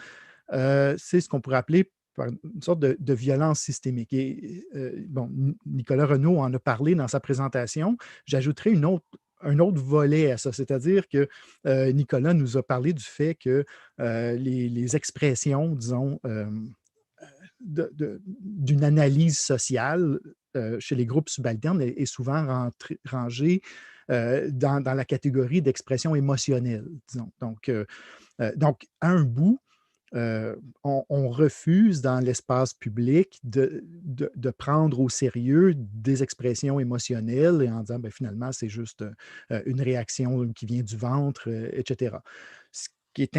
c'est ce qu'on pourrait appeler par une sorte de violence systémique. Et bon, Nicolas Renaud en a parlé dans sa présentation. J'ajouterai un autre volet à ça, c'est-à-dire que Nicolas nous a parlé du fait que les expressions, disons, d'une analyse sociale chez les groupes subalternes est souvent rangée dans la catégorie d'expression émotionnelle, disons. Donc, à un bout, on refuse dans l'espace public de prendre au sérieux des expressions émotionnelles et en disant, ben, finalement, c'est juste une réaction qui vient du ventre, etc. Ce qui est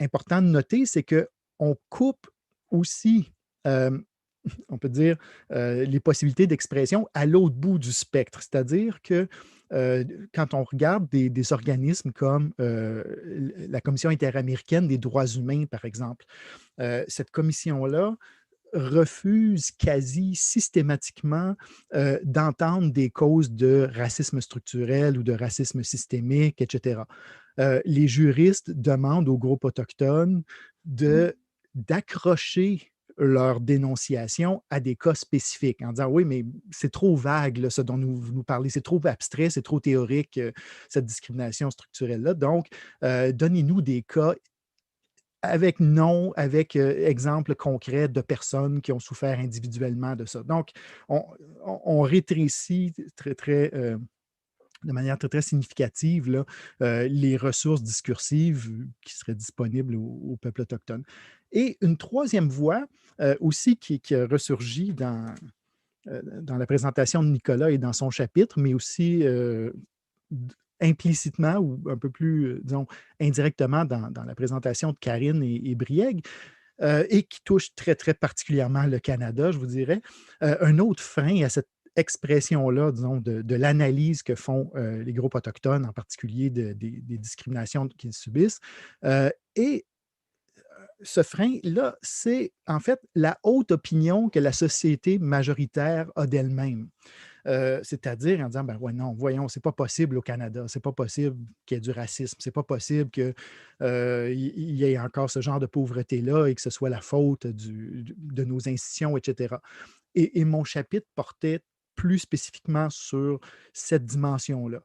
important de noter, c'est qu'on coupe aussi, on peut dire, les possibilités d'expression à l'autre bout du spectre. C'est-à-dire que quand on regarde des organismes comme la Commission interaméricaine des droits humains, par exemple, cette commission-là refuse quasi systématiquement d'entendre des causes de racisme structurel ou de racisme systémique, etc. Les juristes demandent aux groupes autochtones d'accrocher leur dénonciation à des cas spécifiques en disant oui, mais c'est trop vague là, ce dont vous nous parlez, c'est trop abstrait, c'est trop théorique, cette discrimination structurelle-là. Donc, donnez-nous des cas avec nom, avec exemple concret de personnes qui ont souffert individuellement de ça. Donc, on rétrécit de manière très, très significative là, les ressources discursives qui seraient disponibles au peuple autochtone. Et une troisième voie aussi qui a ressurgi dans la présentation de Nicolas et dans son chapitre, mais aussi implicitement ou un peu plus, disons, indirectement dans la présentation de Karine et Briègue, et qui touche très, très particulièrement le Canada, je vous dirais. Un autre frein à cette expression-là, disons, de l'analyse que font les groupes autochtones, en particulier des discriminations qu'ils subissent. Et ce frein-là, c'est en fait la haute opinion que la société majoritaire a d'elle-même. C'est-à-dire en disant, ben ouais, non, voyons, c'est pas possible au Canada, c'est pas possible qu'il y ait du racisme, c'est pas possible qu'il y ait encore ce genre de pauvreté-là et que ce soit la faute de nos institutions, etc. Et mon chapitre portait plus spécifiquement sur cette dimension-là.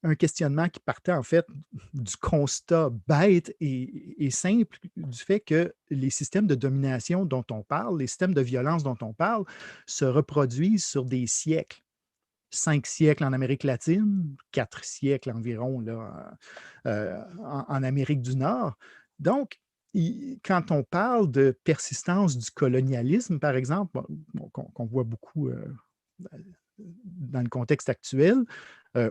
Un questionnement qui partait en fait du constat bête et simple du fait que les systèmes de domination dont on parle, les systèmes de violence dont on parle, se reproduisent sur des siècles. 5 siècles en Amérique latine, 4 siècles environ là, en Amérique du Nord. Donc, quand on parle de persistance du colonialisme, par exemple, qu'on voit beaucoup dans le contexte actuel,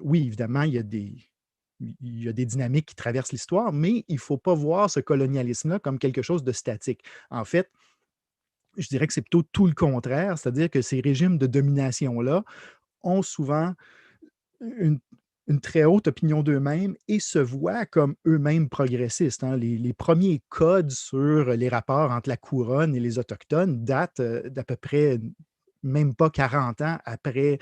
oui, évidemment, il y a des dynamiques qui traversent l'histoire, mais il ne faut pas voir ce colonialisme-là comme quelque chose de statique. En fait, je dirais que c'est plutôt tout le contraire, c'est-à-dire que ces régimes de domination-là ont souvent une très haute opinion d'eux-mêmes et se voient comme eux-mêmes progressistes. Hein. Les premiers codes sur les rapports entre la couronne et les Autochtones datent d'à peu près même pas 40 ans après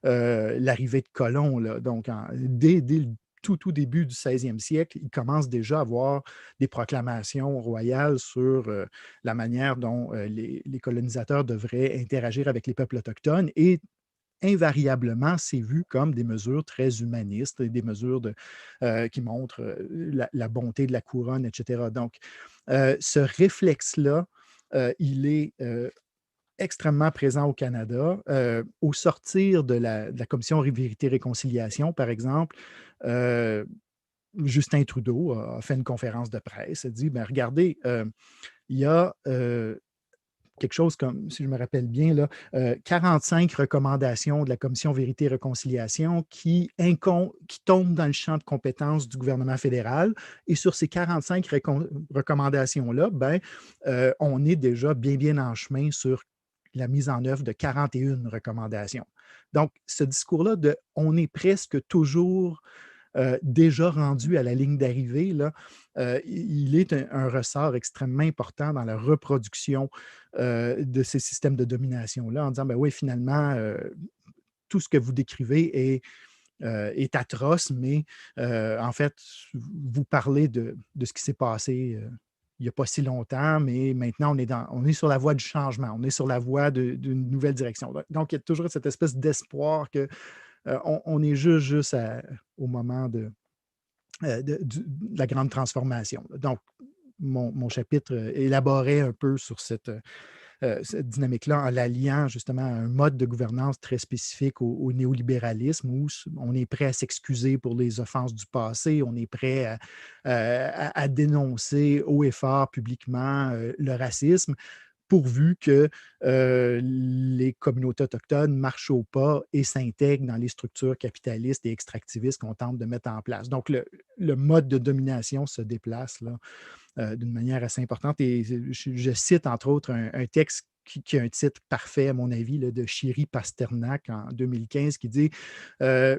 l'arrivée de colons. Là. Donc, dès le tout début du 16e siècle, il commence déjà à avoir des proclamations royales sur la manière dont les colonisateurs devraient interagir avec les peuples autochtones et invariablement, c'est vu comme des mesures très humanistes et des mesures qui montrent la bonté de la couronne, etc. Donc, ce réflexe-là, il est extrêmement présent au Canada. Au sortir de la Commission Vérité-Réconciliation, par exemple, Justin Trudeau a fait une conférence de presse, a dit, ben, regardez, il y a quelque chose comme, si je me rappelle bien, là, 45 recommandations de la Commission Vérité et Réconciliation qui tombent dans le champ de compétences du gouvernement fédéral. Et sur ces 45 recommandations-là, on est déjà bien en chemin sur la mise en œuvre de 41 recommandations. Donc, ce discours-là de « on est presque toujours déjà rendu à la ligne d'arrivée », il est un ressort extrêmement important dans la reproduction de ces systèmes de domination-là, en disant, ben oui, finalement, tout ce que vous décrivez est atroce, mais en fait, vous parlez de ce qui s'est passé il n'y a pas si longtemps, mais maintenant, on est sur la voie du changement, on est sur la voie d'une nouvelle direction. Donc, il y a toujours cette espèce d'espoir que on est juste au moment de la grande transformation. Donc, mon chapitre élaborait un peu sur cette dynamique-là en l'alliant justement à un mode de gouvernance très spécifique au néolibéralisme où on est prêt à s'excuser pour les offenses du passé, on est prêt à dénoncer haut et fort publiquement le racisme, pourvu que les communautés autochtones marchent au pas et s'intègrent dans les structures capitalistes et extractivistes qu'on tente de mettre en place. Donc, le mode de domination se déplace là, d'une manière assez importante. Et je cite, entre autres, un texte qui a un titre parfait, à mon avis, là, de Chiri Pasternak en 2015, qui dit,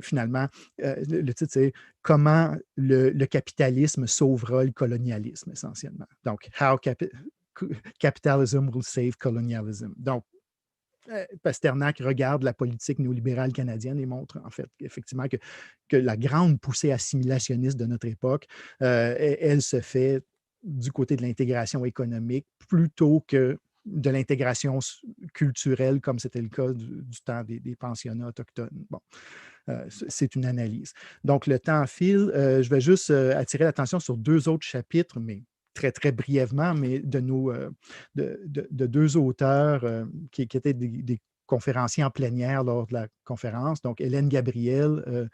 finalement, le titre, c'est « Comment le capitalisme sauvera le colonialisme », essentiellement. Donc, « How Capitalism will save colonialism ». Donc, Pasternak regarde la politique néolibérale canadienne et montre, en fait, effectivement, que la grande poussée assimilationniste de notre époque, elle se fait du côté de l'intégration économique plutôt que de l'intégration culturelle, comme c'était le cas du temps des pensionnats autochtones. Bon, c'est une analyse. Donc, le temps file. Je vais juste attirer l'attention sur 2 autres chapitres, mais très, très brièvement, mais de 2 auteurs qui étaient des conférenciers en plénière lors de la conférence, donc Hélène Gabriel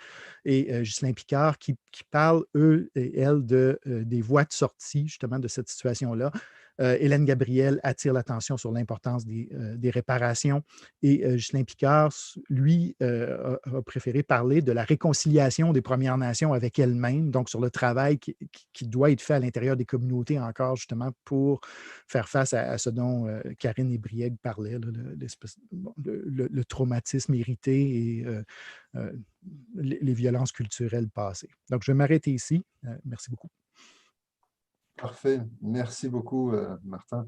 et Ghislain Picard, qui parlent, eux et elles, des voies de sortie, justement, de cette situation-là. Hélène Gabriel attire l'attention sur l'importance des réparations et Ghislain Picard, lui, a préféré parler de la réconciliation des Premières Nations avec elles-mêmes, donc sur le travail qui doit être fait à l'intérieur des communautés encore, justement, pour faire face à ce dont Karine et Briègue parlaient, là, le traumatisme hérité et les violences culturelles passées. Donc, je vais m'arrêter ici. Merci beaucoup. Parfait. Merci beaucoup, Martin.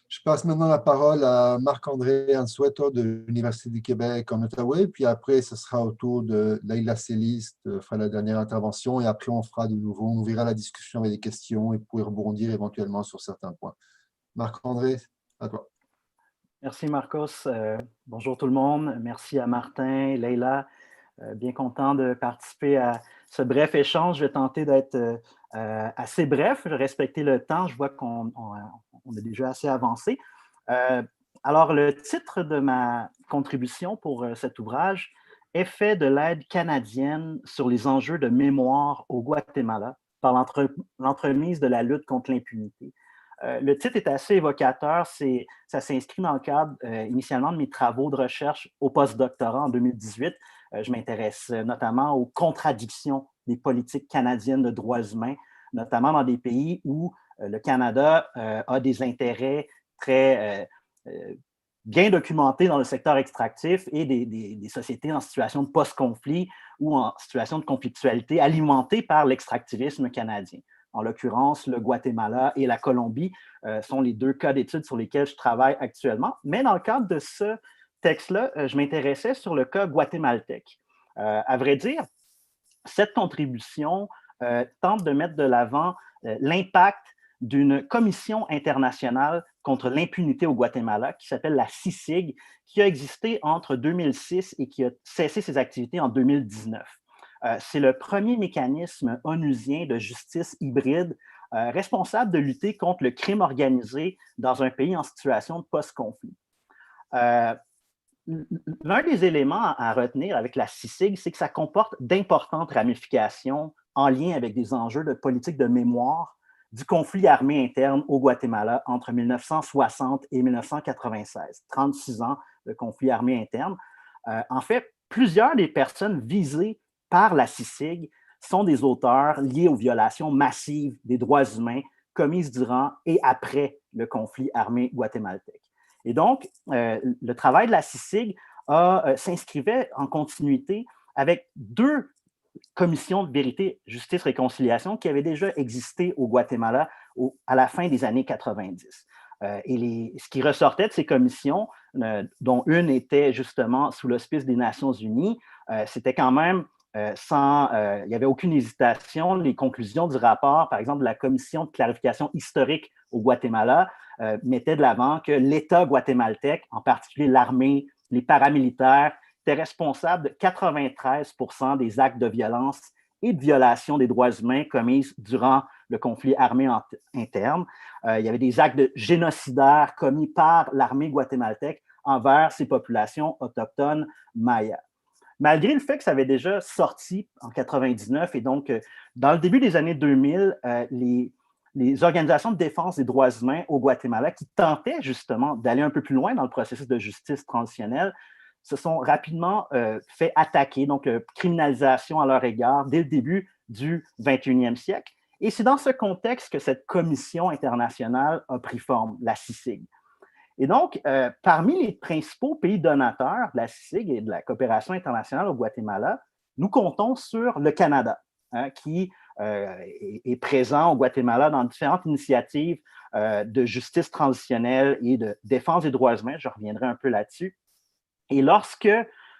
Je passe maintenant la parole à Marc-André Ansoueto de l'Université du Québec en Ottawa. Puis après, ce sera au tour de Leila Céliste, fera la dernière intervention. Et après, on fera de nouveau, on ouvrira la discussion avec des questions et pourrez rebondir éventuellement sur certains points. Marc-André, à toi. Merci, Marcos. Bonjour tout le monde. Merci à Martin, Leila. Bien content de participer à ce bref échange. Je vais tenter d'être assez bref. Je vais respecter le temps. Je vois qu'on est déjà assez avancé. Alors, le titre de ma contribution pour cet ouvrage « Effet de l'aide canadienne sur les enjeux de mémoire au Guatemala par l'entremise de la lutte contre l'impunité ». Le titre est assez évocateur. Ça s'inscrit dans le cadre initialement de mes travaux de recherche au postdoctorat en 2018. Je m'intéresse notamment aux contradictions des politiques canadiennes de droits humains, notamment dans des pays où le Canada a des intérêts très bien documentés dans le secteur extractif et des sociétés en situation de post-conflit ou en situation de conflictualité alimentées par l'extractivisme canadien. En l'occurrence, le Guatemala et la Colombie sont les 2 cas d'études sur lesquels je travaille actuellement. Mais dans le cadre de ce texte-là, je m'intéressais sur le cas guatémaltèque. À vrai dire, cette contribution tente de mettre de l'avant l'impact d'une commission internationale contre l'impunité au Guatemala qui s'appelle la CICIG, qui a existé entre 2006 et qui a cessé ses activités en 2019. C'est le premier mécanisme onusien de justice hybride responsable de lutter contre le crime organisé dans un pays en situation de post-conflit. L'un des éléments à retenir avec la CICIG, c'est que ça comporte d'importantes ramifications en lien avec des enjeux de politique de mémoire, du conflit armé interne au Guatemala entre 1960 et 1996. 36 ans de conflit armé interne. En fait, plusieurs des personnes visées par la CICIG sont des auteurs liés aux violations massives des droits humains commises durant et après le conflit armé guatémaltèque. Et donc, le travail de la CICIG s'inscrivait en continuité avec deux commissions de vérité, justice, réconciliation qui avaient déjà existé au Guatemala à la fin des années 90. Et ce qui ressortait de ces commissions, dont une était justement sous l'auspice des Nations unies, c'était quand même il n'y avait aucune hésitation. Les conclusions du rapport, par exemple, de la Commission de clarification historique au Guatemala, mettaient de l'avant que l'État guatémaltèque, en particulier l'armée, les paramilitaires, étaient responsables de 93% des actes de violence et de violation des droits humains commises durant le conflit armé interne. Il y avait des actes génocidaires commis par l'armée guatémaltèque envers ces populations autochtones mayas. Malgré le fait que ça avait déjà sorti en 99 et donc dans le début des années 2000, les organisations de défense des droits humains au Guatemala qui tentaient justement d'aller un peu plus loin dans le processus de justice transitionnelle se sont rapidement fait attaquer, donc criminalisation à leur égard dès le début du 21e siècle. Et c'est dans ce contexte que cette commission internationale a pris forme, la CICIG. Et donc, parmi les principaux pays donateurs de la CICIG et de la coopération internationale au Guatemala, nous comptons sur le Canada, qui est présent au Guatemala dans différentes initiatives de justice transitionnelle et de défense des droits humains. Je reviendrai un peu là-dessus. Et lorsque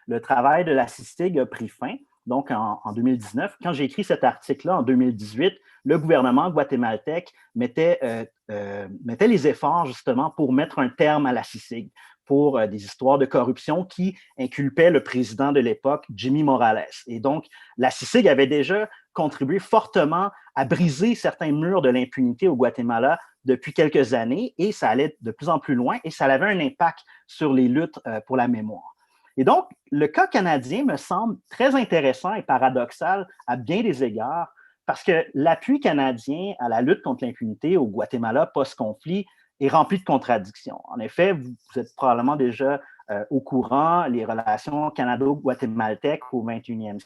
le travail de la CICIG a pris fin, donc en 2019, quand j'ai écrit cet article-là en 2018, le gouvernement guatémaltèque mettait les efforts justement pour mettre un terme à la CICIG, pour des histoires de corruption qui inculpaient le président de l'époque, Jimmy Morales. Et donc, la CICIG avait déjà contribué fortement à briser certains murs de l'impunité au Guatemala depuis quelques années, et ça allait de plus en plus loin, et ça avait un impact sur les luttes pour la mémoire. Et donc, le cas canadien me semble très intéressant et paradoxal à bien des égards, parce que l'appui canadien à la lutte contre l'impunité au Guatemala post-conflit est rempli de contradictions. En effet, vous êtes probablement déjà au courant, les relations canado-guatémaltèques au 21e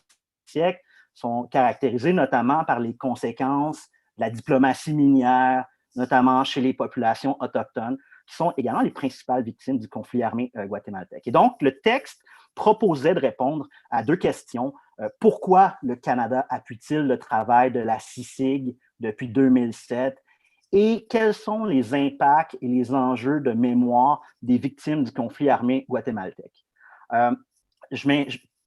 siècle sont caractérisées notamment par les conséquences de la diplomatie minière, notamment chez les populations autochtones, qui sont également les principales victimes du conflit armé guatémaltèque. Et donc, le texte proposait de répondre à deux questions. Pourquoi le Canada appuie-t-il le travail de la CICIG depuis 2007? Et quels sont les impacts et les enjeux de mémoire des victimes du conflit armé guatémaltèque?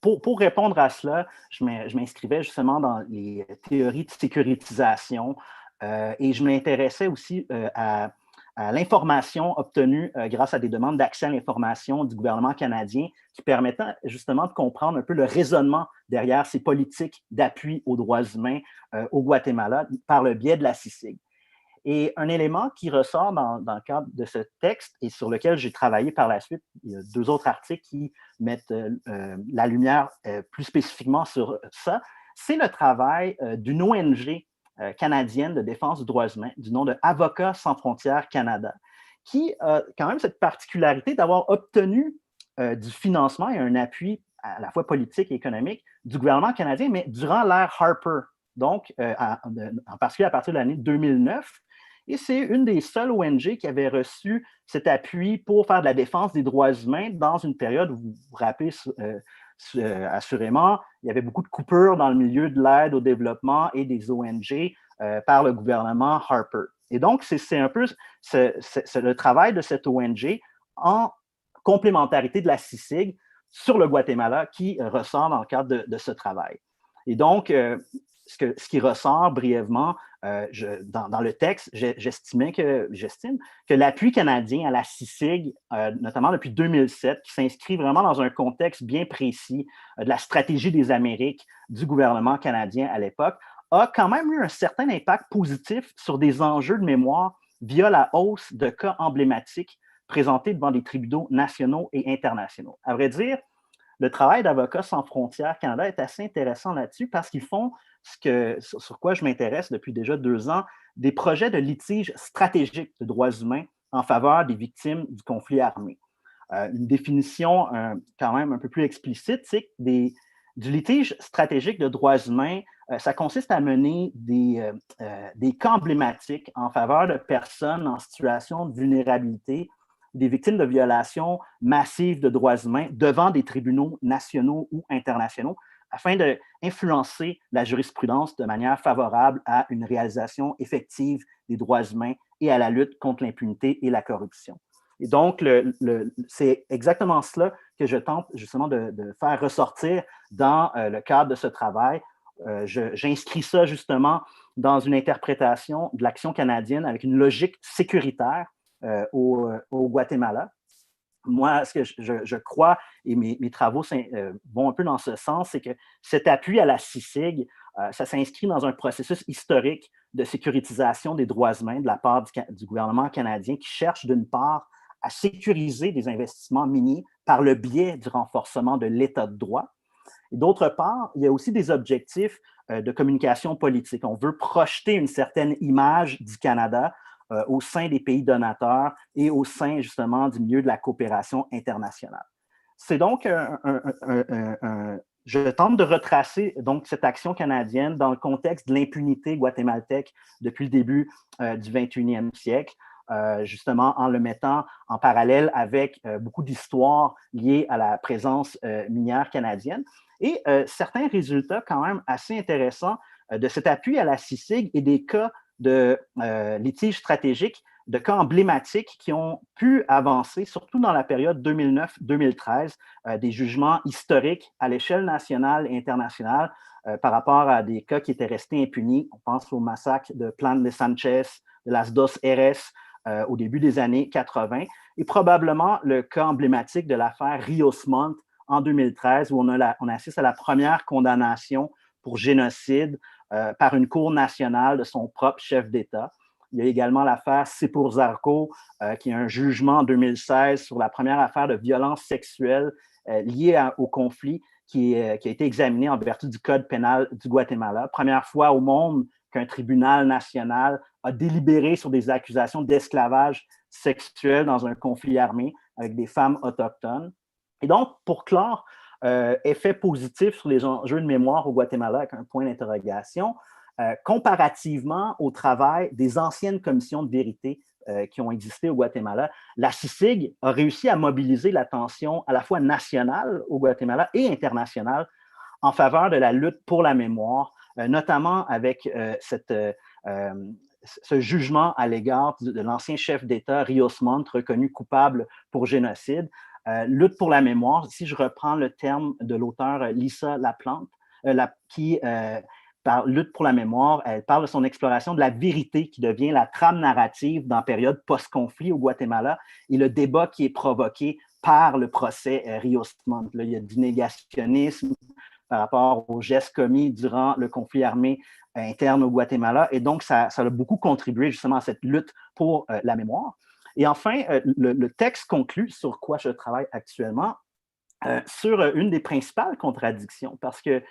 Pour répondre à cela, je m'inscrivais justement dans les théories de sécurisation et je m'intéressais aussi à l'information obtenue grâce à des demandes d'accès à l'information du gouvernement canadien qui permettaient justement de comprendre un peu le raisonnement derrière ces politiques d'appui aux droits humains au Guatemala par le biais de la CICIG. Et un élément qui ressort dans le cadre de ce texte et sur lequel j'ai travaillé par la suite, il y a deux autres articles qui mettent la lumière plus spécifiquement sur ça, c'est le travail d'une ONG canadienne de défense des droits humains du nom de Avocats sans frontières Canada, qui a quand même cette particularité d'avoir obtenu du financement et un appui à la fois politique et économique du gouvernement canadien, mais durant l'ère Harper, donc en particulier à partir de l'année 2009. Et c'est une des seules ONG qui avait reçu cet appui pour faire de la défense des droits humains dans une période où, vous vous rappelez assurément, il y avait beaucoup de coupures dans le milieu de l'aide au développement et des ONG par le gouvernement Harper. Et donc, c'est un peu le travail de cette ONG en complémentarité de la CICIG sur le Guatemala qui ressort dans le cadre de ce travail. Et donc, ce qui ressort brièvement dans le texte, j'estime que l'appui canadien à la CICIG, notamment depuis 2007, qui s'inscrit vraiment dans un contexte bien précis de la stratégie des Amériques du gouvernement canadien à l'époque, a quand même eu un certain impact positif sur des enjeux de mémoire via la hausse de cas emblématiques présentés devant des tribunaux nationaux et internationaux. À vrai dire, le travail d'Avocats sans frontières Canada est assez intéressant là-dessus parce qu'ils font sur quoi je m'intéresse depuis déjà 2 ans, des projets de litige stratégique de droits humains en faveur des victimes du conflit armé. Une définition quand même un peu plus explicite, c'est que du litige stratégique de droits humains, ça consiste à mener des cas emblématiques en faveur de personnes en situation de vulnérabilité, des victimes de violations massives de droits humains devant des tribunaux nationaux ou internationaux, afin d'influencer la jurisprudence de manière favorable à une réalisation effective des droits humains et à la lutte contre l'impunité et la corruption. Et donc, c'est exactement cela que je tente justement de faire ressortir dans le cadre de ce travail. J'inscris ça justement dans une interprétation de l'action canadienne avec une logique sécuritaire au Guatemala. Moi, ce que je crois, et mes travaux vont un peu dans ce sens, c'est que cet appui à la CICIG, ça s'inscrit dans un processus historique de sécurisation des droits humains de la part du gouvernement canadien qui cherche d'une part à sécuriser des investissements miniers par le biais du renforcement de l'état de droit. Et d'autre part, il y a aussi des objectifs de communication politique. On veut projeter une certaine image du Canada au sein des pays donateurs et au sein justement du milieu de la coopération internationale. C'est donc je tente de retracer donc cette action canadienne dans le contexte de l'impunité guatémaltèque depuis le début du 21e siècle, justement en le mettant en parallèle avec beaucoup d'histoires liées à la présence minière canadienne. Et certains résultats quand même assez intéressants de cet appui à la CICIG et des cas de litiges stratégiques, de cas emblématiques qui ont pu avancer, surtout dans la période 2009-2013, des jugements historiques à l'échelle nationale et internationale par rapport à des cas qui étaient restés impunis. On pense au massacre de Plan de Sanchez, de Las Dos Eres, au début des années 80, et probablement le cas emblématique de l'affaire Rios Montt en 2013, où on assiste à la première condamnation pour génocide par une cour nationale de son propre chef d'État. Il y a également l'affaire Sipur Zarco, qui est un jugement en 2016 sur la première affaire de violence sexuelle liée au conflit qui a été examiné en vertu du Code pénal du Guatemala. Première fois au monde qu'un tribunal national a délibéré sur des accusations d'esclavage sexuel dans un conflit armé avec des femmes autochtones. Et donc, pour clore, effet positif sur les enjeux de mémoire au Guatemala avec un point d'interrogation, comparativement au travail des anciennes commissions de vérité qui ont existé au Guatemala, la CICIG a réussi à mobiliser l'attention à la fois nationale au Guatemala et internationale en faveur de la lutte pour la mémoire, notamment avec ce jugement à l'égard de l'ancien chef d'État Rios Montt, reconnu coupable pour génocide. Lutte pour la mémoire, si je reprends le terme de l'auteur Lisa Laplante, qui par lutte pour la mémoire, elle parle de son exploration de la vérité qui devient la trame narrative dans la période post-conflit au Guatemala et le débat qui est provoqué par le procès Rios Montt. Là, il y a du négationnisme par rapport aux gestes commis durant le conflit armé interne au Guatemala et donc ça a beaucoup contribué justement à cette lutte pour la mémoire. Et enfin, le texte conclut sur quoi je travaille actuellement, sur une des principales contradictions, parce que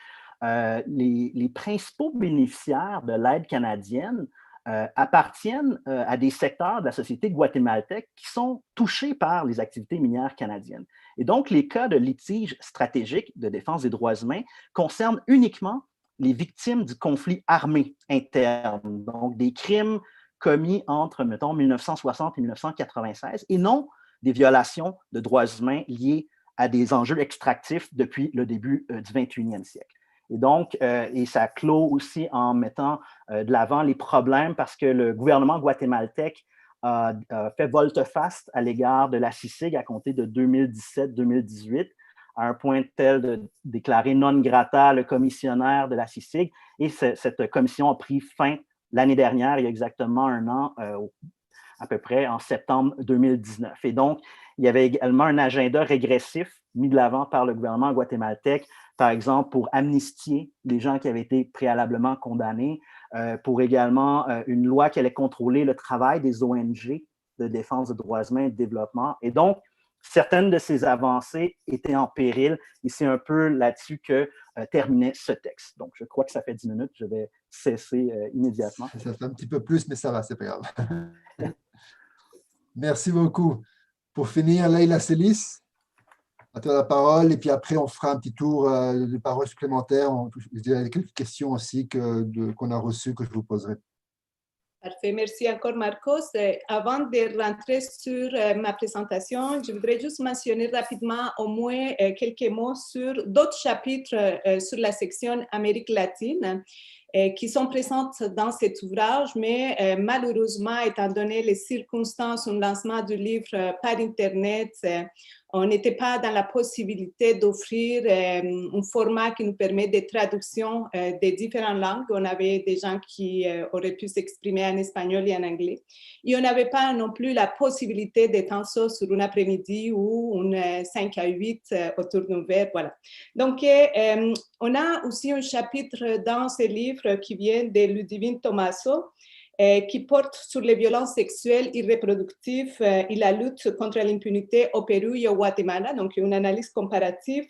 les principaux bénéficiaires de l'aide canadienne appartiennent à des secteurs de la société guatémaltèque qui sont touchés par les activités minières canadiennes. Et donc, les cas de litige stratégique de défense des droits humains concernent uniquement les victimes du conflit armé interne, donc des crimes commis entre, mettons, 1960 et 1996, et non des violations de droits humains liées à des enjeux extractifs depuis le début du 21e siècle. Et donc, et ça clôt aussi en mettant de l'avant les problèmes parce que le gouvernement guatémaltèque a fait volte-face à l'égard de la CICIG à compter de 2017-2018, à un point tel de déclarer non grata le commissionnaire de la CICIG. Et cette commission a pris fin l'année dernière, il y a exactement 1 an, à peu près en septembre 2019. Et donc, il y avait également un agenda régressif mis de l'avant par le gouvernement guatémaltèque, par exemple pour amnistier les gens qui avaient été préalablement condamnés, pour également une loi qui allait contrôler le travail des ONG de défense des droits humains et de développement. Et donc, certaines de ces avancées étaient en péril et c'est un peu là-dessus que terminait ce texte. Donc, je crois que ça fait 10 minutes, je vais cesser immédiatement. Ça fait un petit peu plus, mais ça va, c'est pas grave. Merci beaucoup. Pour finir, Leila Selis, à toi la parole, et puis après, on fera un petit tour de paroles supplémentaires. Il y a quelques questions aussi qu'on a reçues que je vous poserai. Parfait, merci encore Marcos. Avant de rentrer sur ma présentation, je voudrais juste mentionner rapidement au moins quelques mots sur d'autres chapitres sur la section Amérique latine qui sont présentes dans cet ouvrage, mais malheureusement, étant donné les circonstances au lancement du livre par Internet, on n'était pas dans la possibilité d'offrir un format qui nous permet des traductions des différentes langues. On avait des gens qui auraient pu s'exprimer en espagnol et en anglais. Et on n'avait pas non plus la possibilité d'étendre ça sur un après-midi ou une 5 à 8 autour d'un verre. Voilà. Donc, on a aussi un chapitre dans ce livre qui vient de Ludivine Tomaso, qui porte sur les violences sexuelles et reproductives et la lutte contre l'impunité au Pérou et au Guatemala, donc une analyse comparative.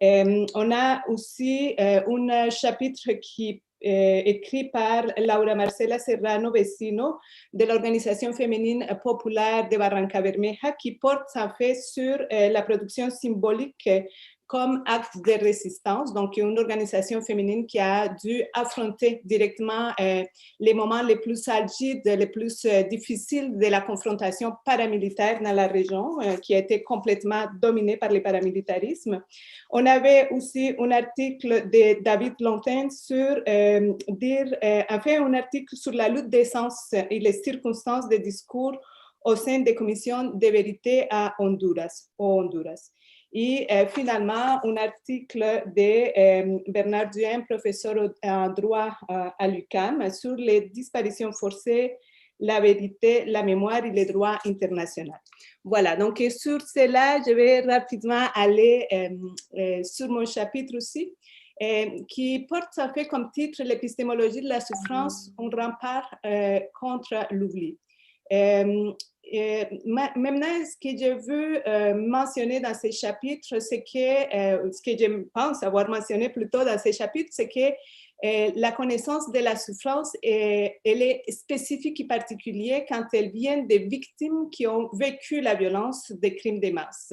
On a aussi un chapitre qui est écrit par Laura Marcela Serrano Vecino de l'Organisation féminine populaire de Barranca Bermeja qui porte en fait sur la production symbolique comme acte de résistance, donc une organisation féminine qui a dû affronter directement les moments les plus algides, les plus difficiles de la confrontation paramilitaire dans la région, qui a été complètement dominée par le paramilitarisme. On avait aussi un article de David Lontaine sur un article sur la lutte des sens et les circonstances des discours au sein des commissions de vérité à Honduras. Et finalement, un article de Bernard Duhem, professeur en droit à l'UQAM, sur les disparitions forcées, la vérité, la mémoire et les droits internationaux. Voilà, donc sur cela, je vais rapidement aller sur mon chapitre aussi, qui porte en fait comme titre « L'épistémologie de la souffrance, un rempart contre l'oubli ». Maintenant, ce que je veux mentionner dans ces chapitres, c'est que, ce que je pense avoir mentionné plutôt dans ces chapitres, c'est que la connaissance de la souffrance, elle est spécifique et particulière quand elle vient des victimes qui ont vécu la violence des crimes de masse.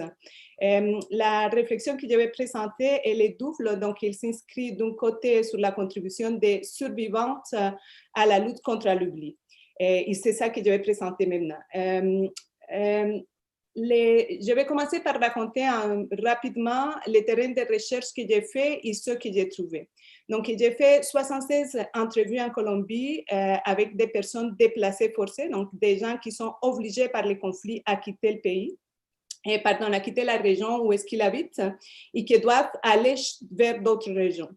La réflexion que je vais présenter, elle est double, donc elle s'inscrit d'un côté sur la contribution des survivantes à la lutte contre l'oubli. Et c'est ça que je vais présenter maintenant. Je vais commencer par raconter rapidement les terrains de recherche que j'ai fait et ceux que j'ai trouvés. Donc, j'ai fait 76 entrevues en Colombie avec des personnes déplacées forcées, donc des gens qui sont obligés par les conflits à quitter le pays, à quitter la région où est-ce qu'ils habitent et qui doivent aller vers d'autres régions.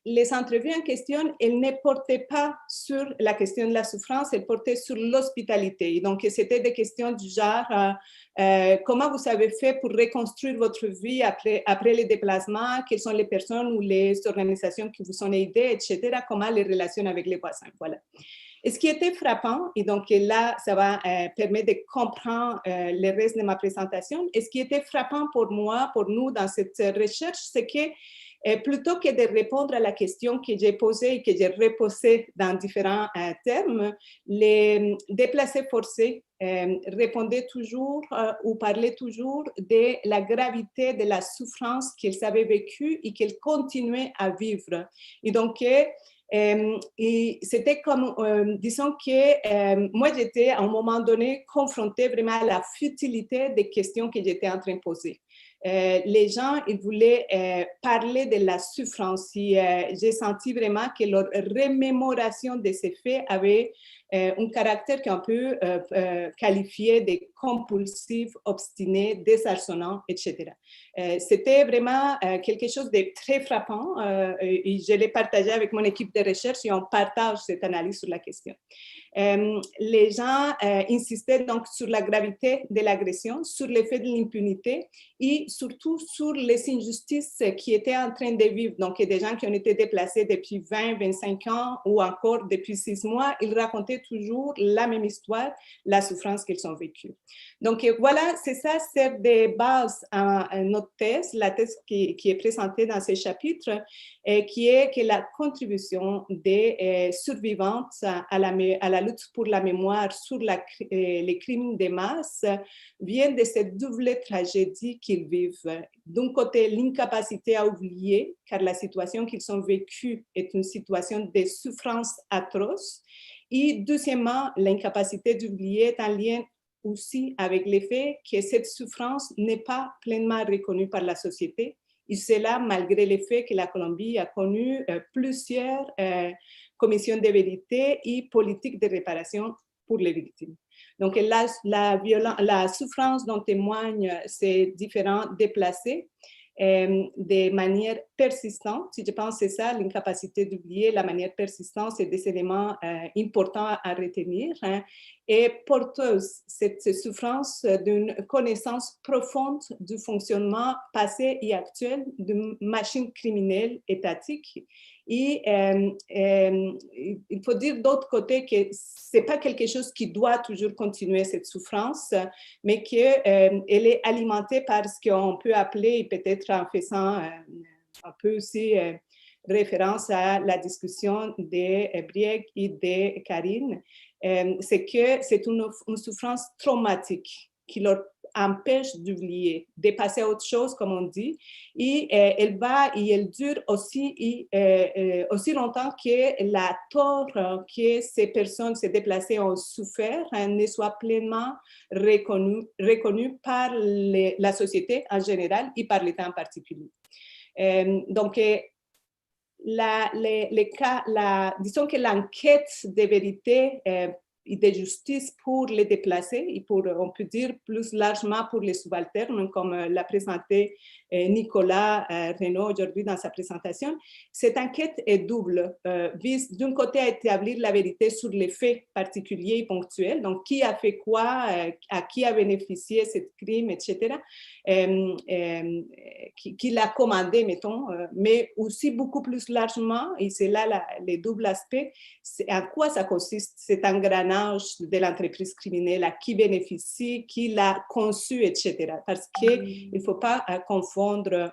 Les entrevues en question, elles ne portaient pas sur la question de la souffrance, elles portaient sur l'hospitalité. Donc, c'était des questions du genre comment vous avez fait pour reconstruire votre vie après les déplacements, quelles sont les personnes ou les organisations qui vous ont aidé, etc., comment les relations avec les voisins. Voilà. Et ce qui était frappant, et donc là, ça va permettre de comprendre le reste de ma présentation, et ce qui était frappant pour moi, pour nous dans cette recherche, c'est que plutôt que de répondre à la question que j'ai posée et que j'ai reposée dans différents termes, les déplacés forcés répondaient toujours ou parlaient toujours de la gravité de la souffrance qu'ils avaient vécue et qu'ils continuaient à vivre. Et donc, et c'était comme, disons que moi, j'étais à un moment donné confrontée vraiment à la futilité des questions que j'étais en train de poser. Les gens, ils voulaient parler de la souffrance. J'ai senti vraiment que leur remémoration de ces faits avait un caractère qu'on peut qualifier de compulsif, obstiné, désarçonnant, etc. C'était vraiment quelque chose de très frappant et je l'ai partagé avec mon équipe de recherche et on partage cette analyse sur la question. les gens insistaient donc sur la gravité de l'agression, sur l'effet de l'impunité et surtout sur les injustices qui étaient en train de vivre. Donc, il y a des gens qui ont été déplacés depuis 20, 25 ans ou encore depuis 6 mois. Ils racontaient toujours la même histoire, la souffrance qu'ils ont vécue. Donc, voilà, c'est ça, c'est des bases à notre thèse, la thèse qui est présentée dans ces chapitres, qui est que la contribution des survivantes à la lutte pour la mémoire sur les crimes de masse vient de cette double tragédie qu'ils vivent. D'un côté, l'incapacité à oublier, car la situation qu'ils ont vécue est une situation de souffrance atroce. Et deuxièmement, l'incapacité d'oublier est en lien aussi avec le fait que cette souffrance n'est pas pleinement reconnue par la société. Et cela malgré le fait que la Colombie a connu plusieurs commissions de vérité et politiques de réparation pour les victimes. Donc, la souffrance dont témoignent ces différents déplacés de manière persistante, si je pense que c'est ça, l'incapacité d'oublier, la manière persistante, c'est des éléments importants à retenir, et porteuse, cette souffrance d'une connaissance profonde du fonctionnement passé et actuel d'une machine criminelle étatique. Et il faut dire d'autre côté que ce n'est pas quelque chose qui doit toujours continuer cette souffrance, mais qu'elle est alimentée par ce qu'on peut appeler, peut-être en faisant un peu aussi référence à la discussion de Brieg et de Karine, c'est que c'est une souffrance traumatique qui leur empêche d'oublier, de passer à autre chose, comme on dit, et elle va et elle dure aussi, aussi longtemps que la tort que ces personnes, ces déplacés ont souffert ne soit pleinement reconnu par la société en général et par l'État en particulier. Donc, disons que l'enquête de vérité et de justice pour les déplacés et pour, on peut dire plus largement pour les subalternes, comme l'a présenté Nicolas Renaud aujourd'hui dans sa présentation. Cette enquête est double, vise d'un côté à établir la vérité sur les faits particuliers et ponctuels, donc qui a fait quoi, à qui a bénéficié ce crime, etc., qui l'a commandé, mettons, mais aussi beaucoup plus largement, et c'est là les doubles aspects, à quoi ça consiste cet engrenage de l'entreprise criminelle, à qui bénéficie, qui l'a conçu, etc. Parce qu'il ne faut pas confondre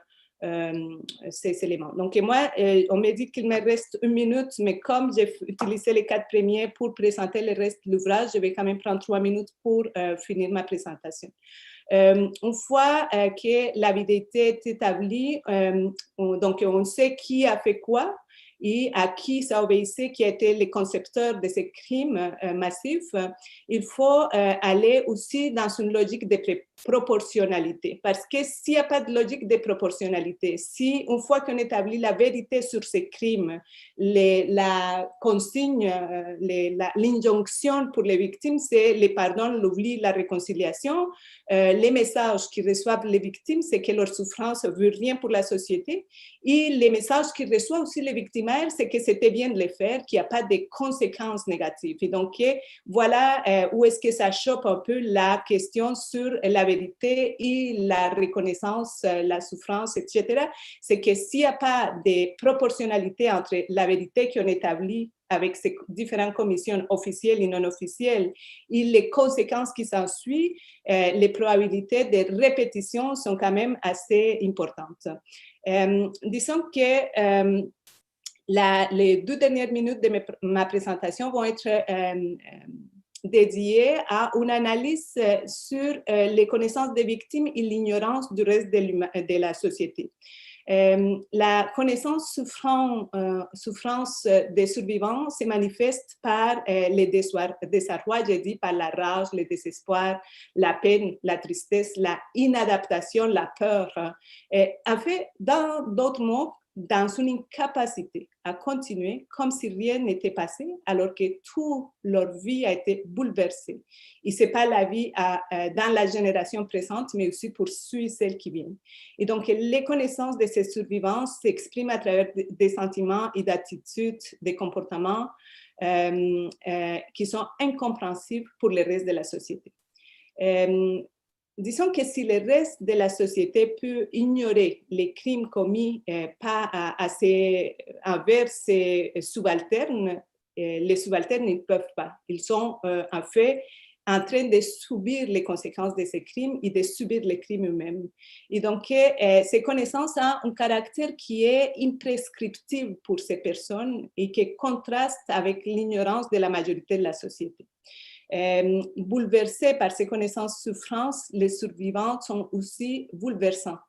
ces éléments. Donc, moi, on m'a dit qu'il me reste 1 minute, mais comme j'ai utilisé les 4 premiers pour présenter le reste de l'ouvrage, je vais quand même prendre 3 minutes pour finir ma présentation. Une fois que la vérité est établie, donc on sait qui a fait quoi et à qui ça obéissait, qui étaient les concepteurs de ces crimes massifs, il faut aller aussi dans une logique de proportionnalité. Parce que s'il n'y a pas de logique de proportionnalité, si une fois qu'on établit la vérité sur ces crimes, la consigne, l'injonction pour les victimes, c'est les pardons, l'oubli, la réconciliation. Les messages qu'ils reçoivent les victimes, c'est que leur souffrance ne veut rien pour la société. Et les messages qu'ils reçoivent aussi les victimaires, c'est que c'était bien de les faire, qu'il n'y a pas de conséquences négatives. Et donc, voilà où est-ce que ça chope un peu la question sur la vérité et la reconnaissance, la souffrance, etc. C'est que s'il n'y a pas de proportionnalité entre la vérité qu'on établit avec ces différentes commissions officielles et non officielles et les conséquences qui s'ensuivent, les probabilités de répétition sont quand même assez importantes. Disons que les 2 dernières minutes de ma présentation vont être dédiées à une analyse sur les connaissances des victimes et l'ignorance du reste de la société. La connaissance souffrance des survivants se manifeste par les désarrois, j'ai dit, par la rage, le désespoir, la peine, la tristesse, la inadaptation, la peur. En fait, dans d'autres mots, dans une incapacité à continuer comme si rien n'était passé, alors que toute leur vie a été bouleversée. Et ce n'est pas la vie dans la génération présente, mais aussi pour celles qui viennent. Et donc, les connaissances de ces survivants s'expriment à travers des sentiments et d'attitudes, des comportements qui sont incompréhensibles pour le reste de la société. Disons que si le reste de la société peut ignorer les crimes commis envers ses subalternes, les subalternes ne peuvent pas. Ils sont en fait en train de subir les conséquences de ces crimes et de subir les crimes eux-mêmes. Et donc, ces connaissances ont un caractère qui est imprescriptible pour ces personnes et qui contraste avec l'ignorance de la majorité de la société. Bouleversés par ces connaissances souffrances, les survivants sont aussi bouleversantes.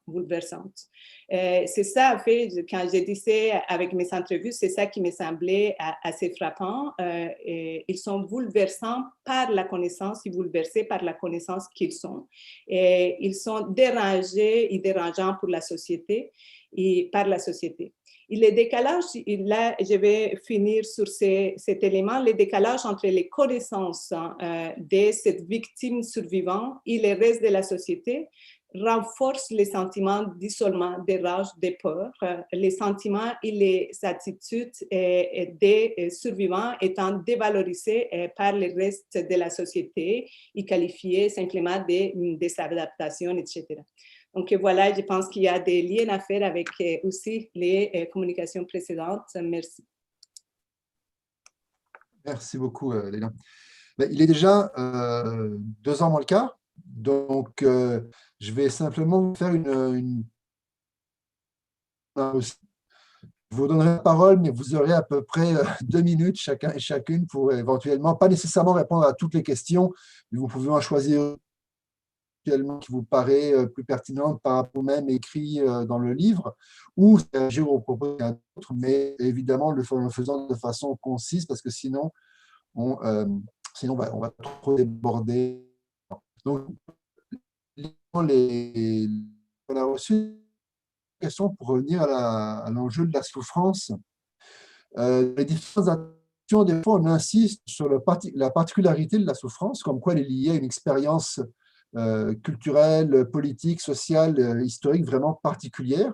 C'est ça, en fait, quand j'ai dit ça avec mes entrevues, c'est ça qui me semblait assez frappant. Ils sont bouleversants par la connaissance et bouleversés par la connaissance qu'ils sont. Ils sont dérangés et dérangeants pour la société et par la société. Et le décalage, là, je vais finir sur cet élément, le décalage entre les connaissances de cette victime survivante et le reste de la société renforce les sentiments d'isolement, de rage, de peur, les sentiments et les attitudes des survivants étant dévalorisés par le reste de la société et qualifiés simplement de désadaptation, etc. Donc voilà, je pense qu'il y a des liens à faire avec aussi les communications précédentes. Merci. Merci beaucoup, Léla. Il est déjà 2 ans moins le quart, donc je vais simplement vous faire une... Je vous donnerai la parole, mais vous aurez à peu près 2 minutes chacun et chacune pour éventuellement, pas nécessairement répondre à toutes les questions, mais vous pouvez en choisir qui vous paraît plus pertinente par rapport au même écrit dans le livre, ou réagir aux propos d'un autre, mais évidemment le faisant de façon concise, parce que sinon on va trop déborder. Donc, on a reçu une question pour revenir à l'enjeu de la souffrance. Les différentes actions, des fois, on insiste sur la particularité de la souffrance, comme quoi elle est liée à une expérience culturelle, politique, sociale, historique vraiment particulière.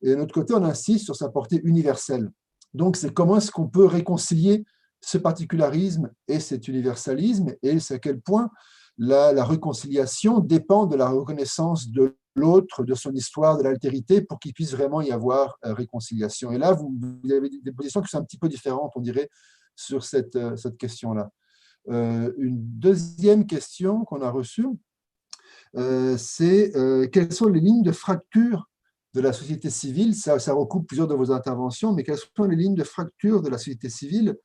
Et de notre côté, on insiste sur sa portée universelle. Donc, c'est comment est-ce qu'on peut réconcilier ce particularisme et cet universalisme, et c'est à quel point la réconciliation dépend de la reconnaissance de l'autre, de son histoire, de l'altérité, pour qu'il puisse vraiment y avoir réconciliation. Et là, vous avez des positions qui sont un petit peu différentes, on dirait, sur cette question-là. Une deuxième question qu'on a reçue, c'est quelles sont les lignes de fracture de la société civile, ça recoupe plusieurs de vos interventions, mais quelles sont les lignes de fracture de la société civile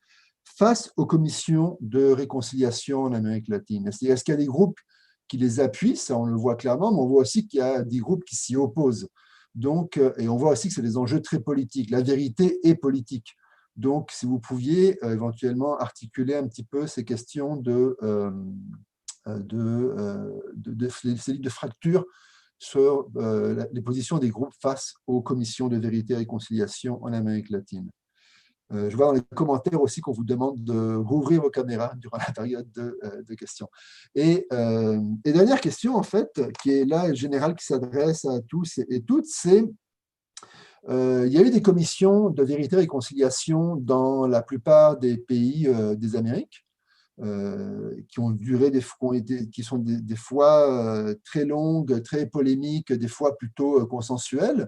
face aux commissions de réconciliation en Amérique latine? Est-ce qu'il y a des groupes qui les appuient, ça on le voit clairement, mais on voit aussi qu'il y a des groupes qui s'y opposent. Donc, et on voit aussi que c'est des enjeux très politiques. La vérité est politique. Donc, si vous pouviez éventuellement articuler un petit peu ces questions ces lignes de fracture sur les positions des groupes face aux commissions de vérité et réconciliation en Amérique latine. Je vois dans les commentaires aussi qu'on vous demande de rouvrir vos caméras durant la période de questions. Et dernière question, en fait, qui est là, générale, qui s'adresse à tous et toutes, c'est il y a eu des commissions de vérité et réconciliation dans la plupart des pays des Amériques, qui ont duré, qui sont des fois très longues, très polémiques, des fois plutôt consensuelles.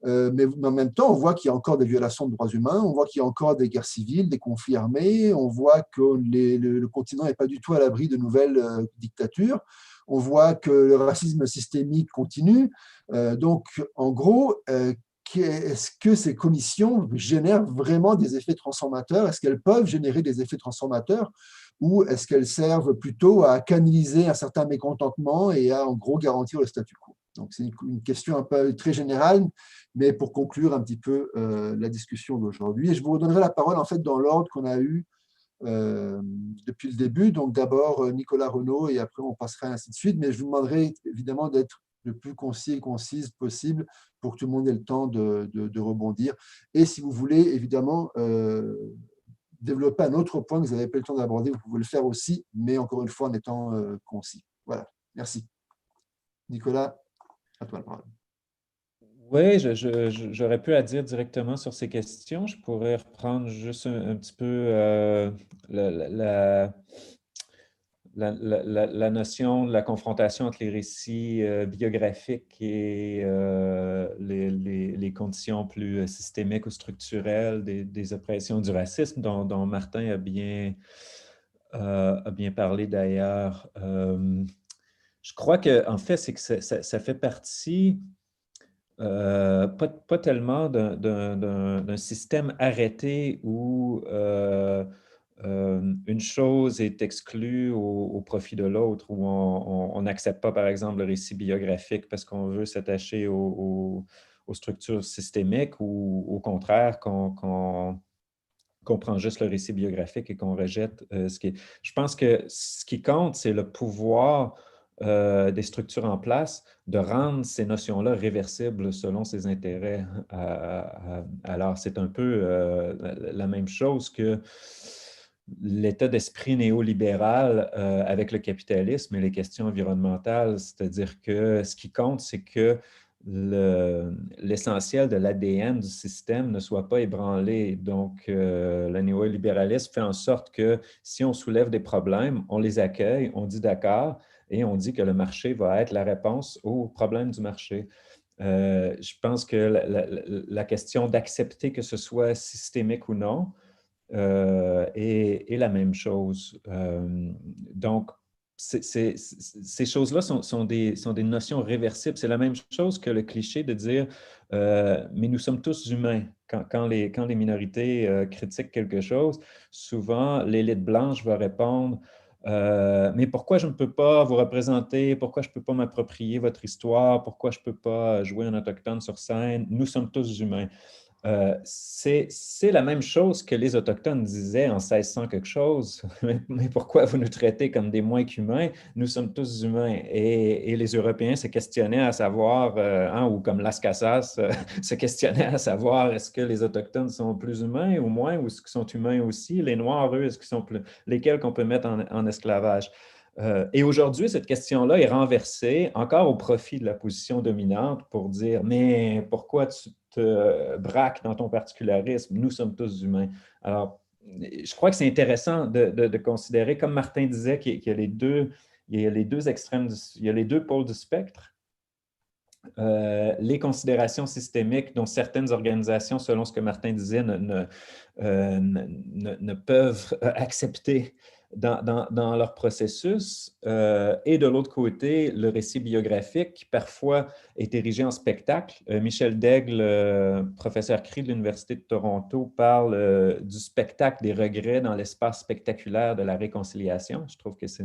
Mais en même temps, on voit qu'il y a encore des violations de droits humains, on voit qu'il y a encore des guerres civiles, des conflits armés, on voit que le continent n'est pas du tout à l'abri de nouvelles dictatures, on voit que le racisme systémique continue. Donc, en gros, est-ce que ces commissions génèrent vraiment des effets transformateurs? Est-ce qu'elles peuvent générer des effets transformateurs? Ou est-ce qu'elles servent plutôt à canaliser un certain mécontentement et à, en gros, garantir le statu quo? Donc, c'est une question un peu très générale, mais pour conclure un petit peu la discussion d'aujourd'hui. Et je vous redonnerai la parole, en fait, dans l'ordre qu'on a eu depuis le début. Donc, d'abord, Nicolas Renaud, et après, on passera ainsi de suite. Mais je vous demanderai, évidemment, d'être le plus concis et concise possible pour que tout le monde ait le temps de rebondir. Et si vous voulez, évidemment, développer un autre point que vous n'avez pas eu le temps d'aborder, vous pouvez le faire aussi, mais encore une fois, en étant concis. Voilà, merci. Nicolas, à toi la parole. Oui, j'aurais pu à dire directement sur ces questions. Je pourrais reprendre juste un petit peu la, la notion de la confrontation entre les récits biographiques et les conditions plus systémiques ou structurelles des oppressions du racisme, dont Martin a bien parlé d'ailleurs. Je crois qu'en fait, c'est que ça fait partie pas tellement d'un système arrêté où une chose est exclue au profit de l'autre, où on n'accepte pas, par exemple, le récit biographique parce qu'on veut s'attacher aux structures systémiques, ou au contraire, qu'on prend juste le récit biographique et qu'on rejette ce qui est. Je pense que ce qui compte, c'est le pouvoir des structures en place de rendre ces notions-là réversibles selon ses intérêts. Alors, c'est un peu la même chose que l'état d'esprit néolibéral avec le capitalisme et les questions environnementales, c'est-à-dire que ce qui compte, c'est que l'essentiel de l'ADN du système ne soit pas ébranlé. Donc, le néolibéralisme fait en sorte que si on soulève des problèmes, on les accueille, on dit d'accord, et on dit que le marché va être la réponse aux problèmes du marché. Je pense que la question d'accepter que ce soit systémique ou non est la même chose. Donc, ces choses-là sont des notions réversibles. C'est la même chose que le cliché de dire mais nous sommes tous humains. Quand les minorités critiquent quelque chose, souvent l'élite blanche va répondre mais pourquoi je ne peux pas vous représenter? Pourquoi je ne peux pas m'approprier votre histoire? Pourquoi je ne peux pas jouer un autochtone sur scène? Nous sommes tous humains. C'est la même chose que les Autochtones disaient en 1600 quelque chose. Mais pourquoi vous nous traitez comme des moins qu'humains? Nous sommes tous humains. Et les Européens se questionnaient à savoir, ou comme Las Casas se questionnaient à savoir, est-ce que les Autochtones sont plus humains ou moins, ou est-ce qu'ils sont humains aussi? Les Noirs, eux, est-ce qu'ils sont plus... lesquels qu'on peut mettre en esclavage? Et aujourd'hui, cette question-là est renversée encore au profit de la position dominante pour dire, mais pourquoi tu te braques dans ton particularisme? Nous sommes tous humains. Alors, je crois que c'est intéressant de considérer, comme Martin disait, qu'il y a les deux extrêmes, il y a les deux pôles du spectre. Les considérations systémiques dont certaines organisations, selon ce que Martin disait, ne peuvent accepter dans leur processus, et de l'autre côté, le récit biographique qui parfois est érigé en spectacle. Michel Daigle, professeur CRI de l'Université de Toronto, parle du spectacle des regrets dans l'espace spectaculaire de la réconciliation. Je trouve que c'est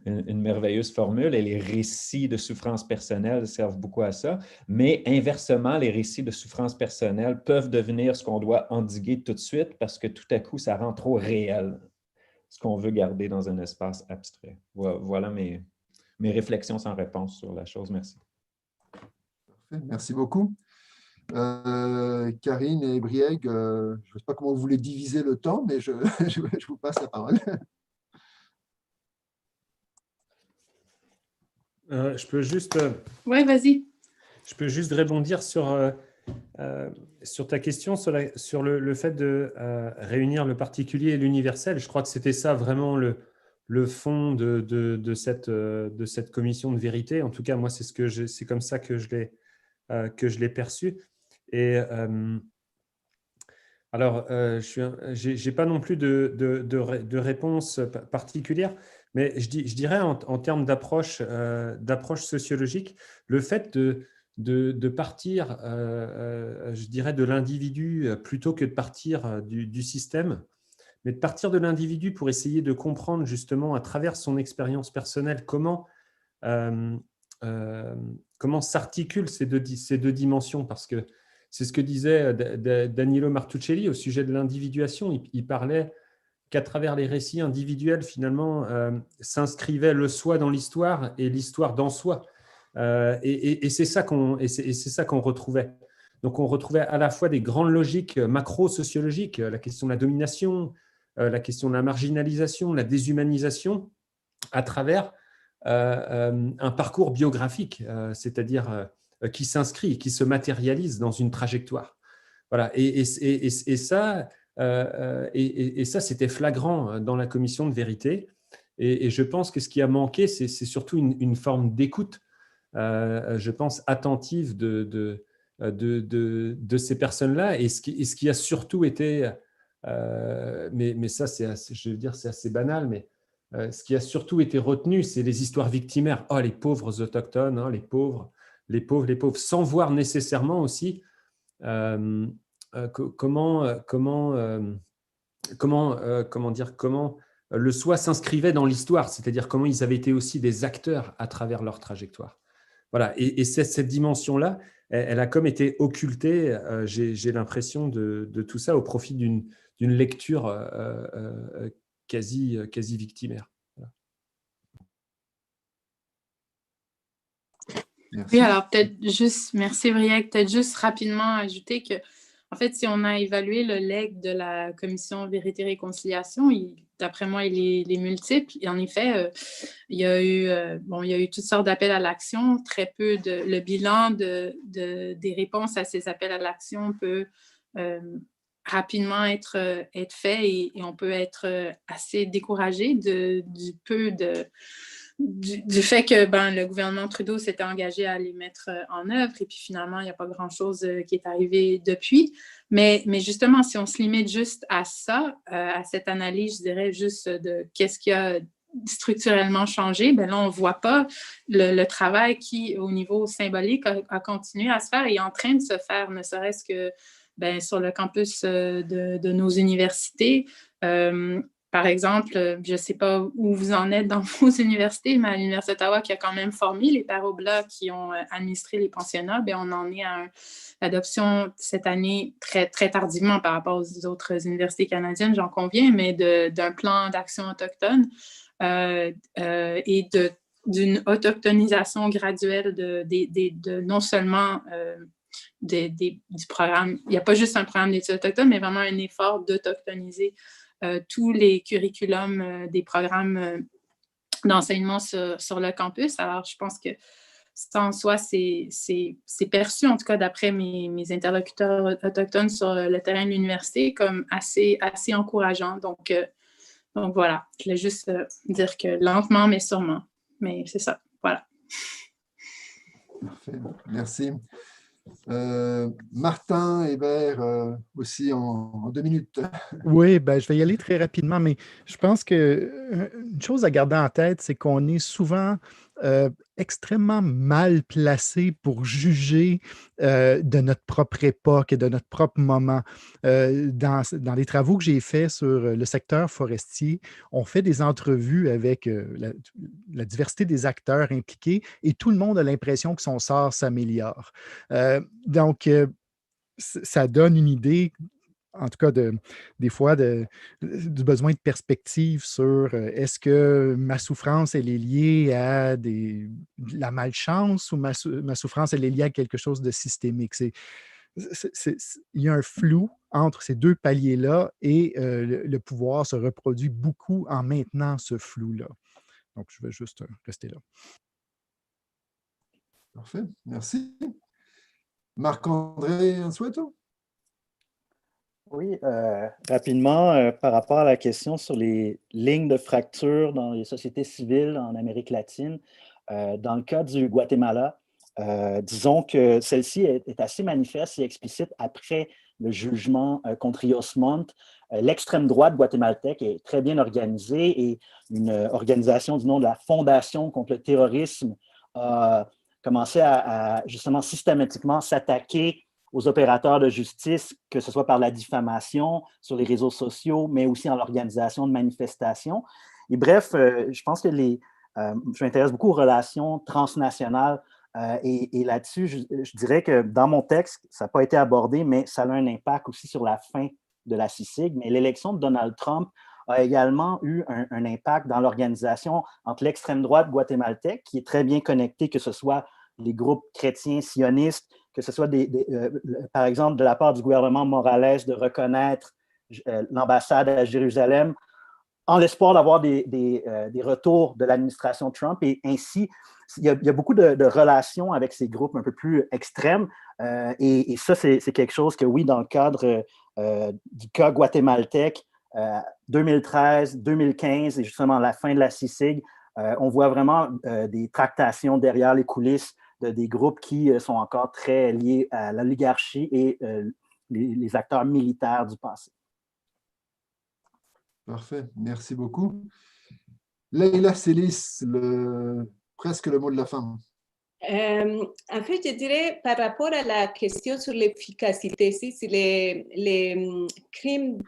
une merveilleuse formule, et les récits de souffrance personnelle servent beaucoup à ça, mais inversement, les récits de souffrance personnelle peuvent devenir ce qu'on doit endiguer tout de suite parce que tout à coup, ça rend trop réel ce qu'on veut garder dans un espace abstrait. Voilà mes réflexions sans réponse sur la chose. Merci. Parfait, merci beaucoup. Karine et Brieg, je ne sais pas comment vous voulez diviser le temps, mais je vous passe la parole. Je peux juste... Oui, vas-y. Je peux juste rebondir sur ta question sur le fait de réunir le particulier et l'universel. Je crois que c'était ça vraiment le fond de cette commission de vérité. En tout cas, moi, c'est comme ça que je l'ai perçu. Et alors, je n'ai pas non plus de réponse particulière, mais je dirais en termes d'approche sociologique, le fait de partir, je dirais, de l'individu plutôt que de partir du système, mais de partir de l'individu pour essayer de comprendre justement à travers son expérience personnelle comment s'articulent ces deux dimensions, parce que c'est ce que disait Danilo Martuccelli au sujet de l'individuation. Il parlait qu'à travers les récits individuels, finalement, s'inscrivait le soi dans l'histoire et l'histoire dans soi. Et c'est ça qu'on retrouvait. Donc, on retrouvait à la fois des grandes logiques macro-sociologiques, la question de la domination, la question de la marginalisation, la déshumanisation, à travers un parcours biographique, c'est-à-dire qui s'inscrit, qui se matérialise dans une trajectoire. Voilà. Et ça, c'était flagrant dans la commission de vérité. Et je pense que ce qui a manqué, c'est surtout une forme d'écoute, je pense, attentive de ces personnes-là. Et ce qui a surtout été, mais ça, je veux dire, c'est assez banal, mais ce qui a surtout été retenu, c'est les histoires victimaires. Oh, les pauvres autochtones, hein, les pauvres, sans voir nécessairement aussi comment le soi s'inscrivait dans l'histoire, c'est-à-dire comment ils avaient été aussi des acteurs à travers leur trajectoire. Voilà, et cette dimension-là, elle a comme été occultée, j'ai l'impression, de tout ça au profit d'une lecture quasi victimaire. Voilà. Oui, alors peut-être juste, merci Briac, peut-être juste rapidement ajouter que, en fait, si on a évalué le legs de la commission Vérité-Réconciliation, d'après moi, il est multiple. Et en effet, il y a eu toutes sortes d'appels à l'action. Très peu le bilan des réponses à ces appels à l'action peut rapidement être fait et on peut être assez découragé du fait que le gouvernement Trudeau s'était engagé à les mettre en œuvre et puis finalement, il n'y a pas grand-chose qui est arrivé depuis. Mais justement, si on se limite juste à ça, à cette analyse, je dirais juste de qu'est-ce qui a structurellement changé, là, on ne voit pas le travail qui, au niveau symbolique, a continué à se faire et est en train de se faire, ne serait-ce que sur le campus de nos universités. Par exemple, je ne sais pas où vous en êtes dans vos universités, mais à l'Université d'Ottawa, qui a quand même formé les paroblats qui ont administré les pensionnats, on en est à l'adoption cette année très, très tardivement par rapport aux autres universités canadiennes, j'en conviens, mais d'un plan d'action autochtone et d'une autochtonisation graduelle de non seulement du programme. Il n'y a pas juste un programme d'études autochtones, mais vraiment un effort d'autochtoniser tous les curriculums des programmes d'enseignement sur le campus. Alors, je pense que ça, en soi, c'est perçu, en tout cas d'après mes interlocuteurs autochtones sur le terrain de l'université, comme assez encourageant. Donc voilà, je voulais juste dire que lentement, mais sûrement. Mais c'est ça, voilà. Parfait, merci. Martin Hébert, aussi en 2 minutes. Oui, je vais y aller très rapidement, mais je pense qu'une chose à garder en tête, c'est qu'on est souvent extrêmement mal placé pour juger de notre propre époque et de notre propre moment. Dans les travaux que j'ai faits sur le secteur forestier, on fait des entrevues avec la diversité des acteurs impliqués et tout le monde a l'impression que son sort s'améliore. Donc, ça donne une idée, en tout cas, des fois, du besoin de perspective sur est-ce que ma souffrance, elle est liée à de la malchance ou ma souffrance, elle est liée à quelque chose de systémique. Il y a un flou entre ces deux paliers-là et le pouvoir se reproduit beaucoup en maintenant ce flou-là. Donc, je vais juste rester là. Parfait, merci. Marc-André Insueto? Oui, rapidement, par rapport à la question sur les lignes de fracture dans les sociétés civiles en Amérique latine, dans le cas du Guatemala, disons que celle-ci est assez manifeste et explicite après le jugement contre Rios Montt. L'extrême droite guatémaltèque est très bien organisée et une organisation du nom de la Fondation contre le terrorisme a commencé à justement systématiquement s'attaquer aux opérateurs de justice, que ce soit par la diffamation sur les réseaux sociaux, mais aussi en l'organisation de manifestations. Et bref, je pense que je m'intéresse beaucoup aux relations transnationales et là-dessus, je dirais que dans mon texte, ça n'a pas été abordé, mais ça a un impact aussi sur la fin de la CICIG. Mais l'élection de Donald Trump a également eu un impact dans l'organisation entre l'extrême droite guatémaltèque, qui est très bien connectée, que ce soit les groupes chrétiens sionistes, que ce soit par exemple de la part du gouvernement Morales de reconnaître l'ambassade à Jérusalem en l'espoir d'avoir des retours de l'administration Trump. Et ainsi, il y a beaucoup de relations avec ces groupes un peu plus extrêmes. Et ça, c'est quelque chose que, oui, dans le cadre du cas guatémaltèque, 2013, 2015 et justement la fin de la CICIG, on voit vraiment des tractations derrière les coulisses des groupes qui sont encore très liés à l'oligarchie et les acteurs militaires du passé. Parfait, merci beaucoup. Leila Selis, presque le mot de la fin. En fait, je dirais par rapport à la question sur l'efficacité, si les crimes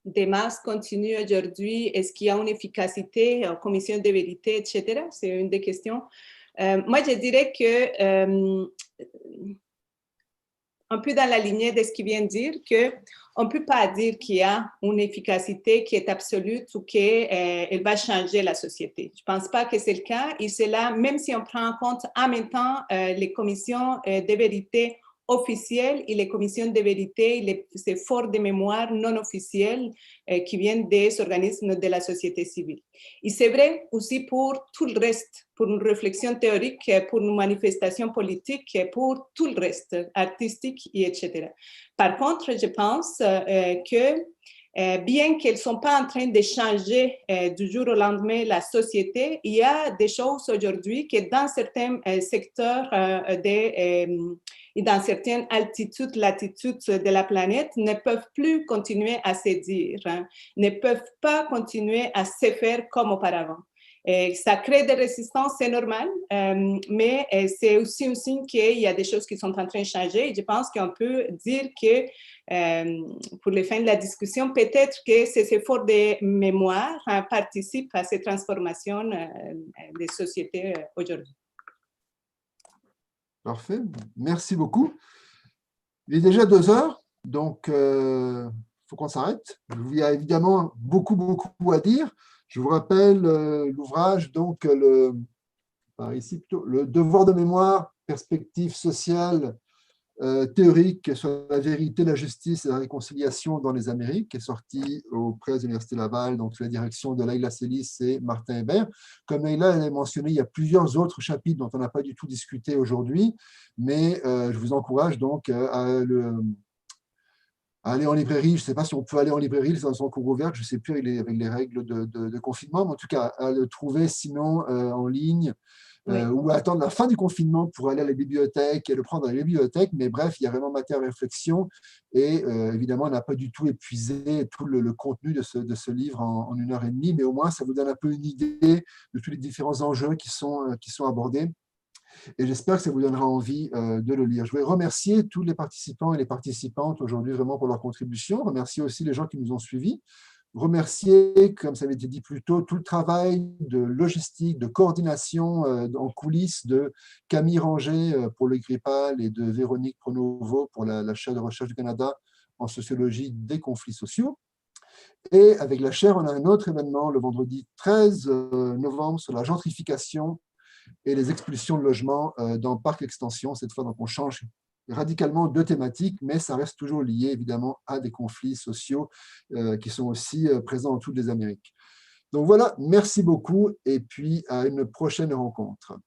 de masse continuent aujourd'hui, est-ce qu'il y a une efficacité en commission de vérité, etc. C'est une des questions. Moi, je dirais que, un peu dans la lignée de ce qu'il vient de dire, qu'on ne peut pas dire qu'il y a une efficacité qui est absolue ou qu'elle va changer la société. Je ne pense pas que c'est le cas. Et c'est là, même si on prend en compte en même temps les commissions de vérité officielles et les commissions de vérité, ces forts de mémoire non officiels qui viennent des organismes de la société civile. Et c'est vrai aussi pour tout le reste, pour une réflexion théorique, pour une manifestation politique, pour tout le reste, artistique, etc. Par contre, je pense que bien qu'elles ne sont pas en train de changer du jour au lendemain la société, il y a des choses aujourd'hui que dans certains secteurs et dans certaines altitudes, latitudes de la planète ne peuvent plus continuer à se dire, ne peuvent pas continuer à se faire comme auparavant. Et ça crée des résistances, c'est normal, mais c'est aussi un signe qu'il y a des choses qui sont en train de changer. Et je pense qu'on peut dire que, pour les fins de la discussion, peut-être que ces efforts de mémoire participent à ces transformations des sociétés aujourd'hui. Parfait, merci beaucoup. Il est déjà 2 heures, donc il faut qu'on s'arrête. Il y a évidemment beaucoup à dire. Je vous rappelle l'ouvrage, donc par ici plutôt, le devoir de mémoire, perspective sociale théorique sur la vérité, la justice et la réconciliation dans les Amériques, qui est sorti aux presses de l'Université Laval, donc sous la direction de Leila Selis et Martin Hébert. Comme Leila l'a mentionné, il y a plusieurs autres chapitres dont on n'a pas du tout discuté aujourd'hui, mais je vous encourage donc à aller en librairie. Je ne sais pas si on peut aller en librairie, les sont encore ouvertes, je ne sais plus avec les règles de confinement, mais en tout cas, à le trouver sinon en ligne, ou attendre la fin du confinement pour aller à la bibliothèque et le prendre dans la bibliothèque. Mais bref, il y a vraiment matière à réflexion et évidemment, on n'a pas du tout épuisé tout le contenu de ce livre en 1h30, mais au moins, ça vous donne un peu une idée de tous les différents enjeux qui sont abordés. Et j'espère que ça vous donnera envie de le lire. Je voudrais remercier tous les participants et les participantes aujourd'hui vraiment pour leur contribution. Remercier aussi les gens qui nous ont suivis. Remercier, comme ça avait été dit plus tôt, tout le travail de logistique, de coordination en coulisses de Camille Ranger pour le GRIPAL et de Véronique Pronovo pour la chaire de recherche du Canada en sociologie des conflits sociaux. Et avec la chaire, on a un autre événement le vendredi 13 novembre sur la gentrification et les expulsions de logements dans Parc Extension. Cette fois, donc, on change radicalement de thématiques, mais ça reste toujours lié évidemment à des conflits sociaux qui sont aussi présents dans toutes les Amériques. Donc voilà, merci beaucoup et puis à une prochaine rencontre.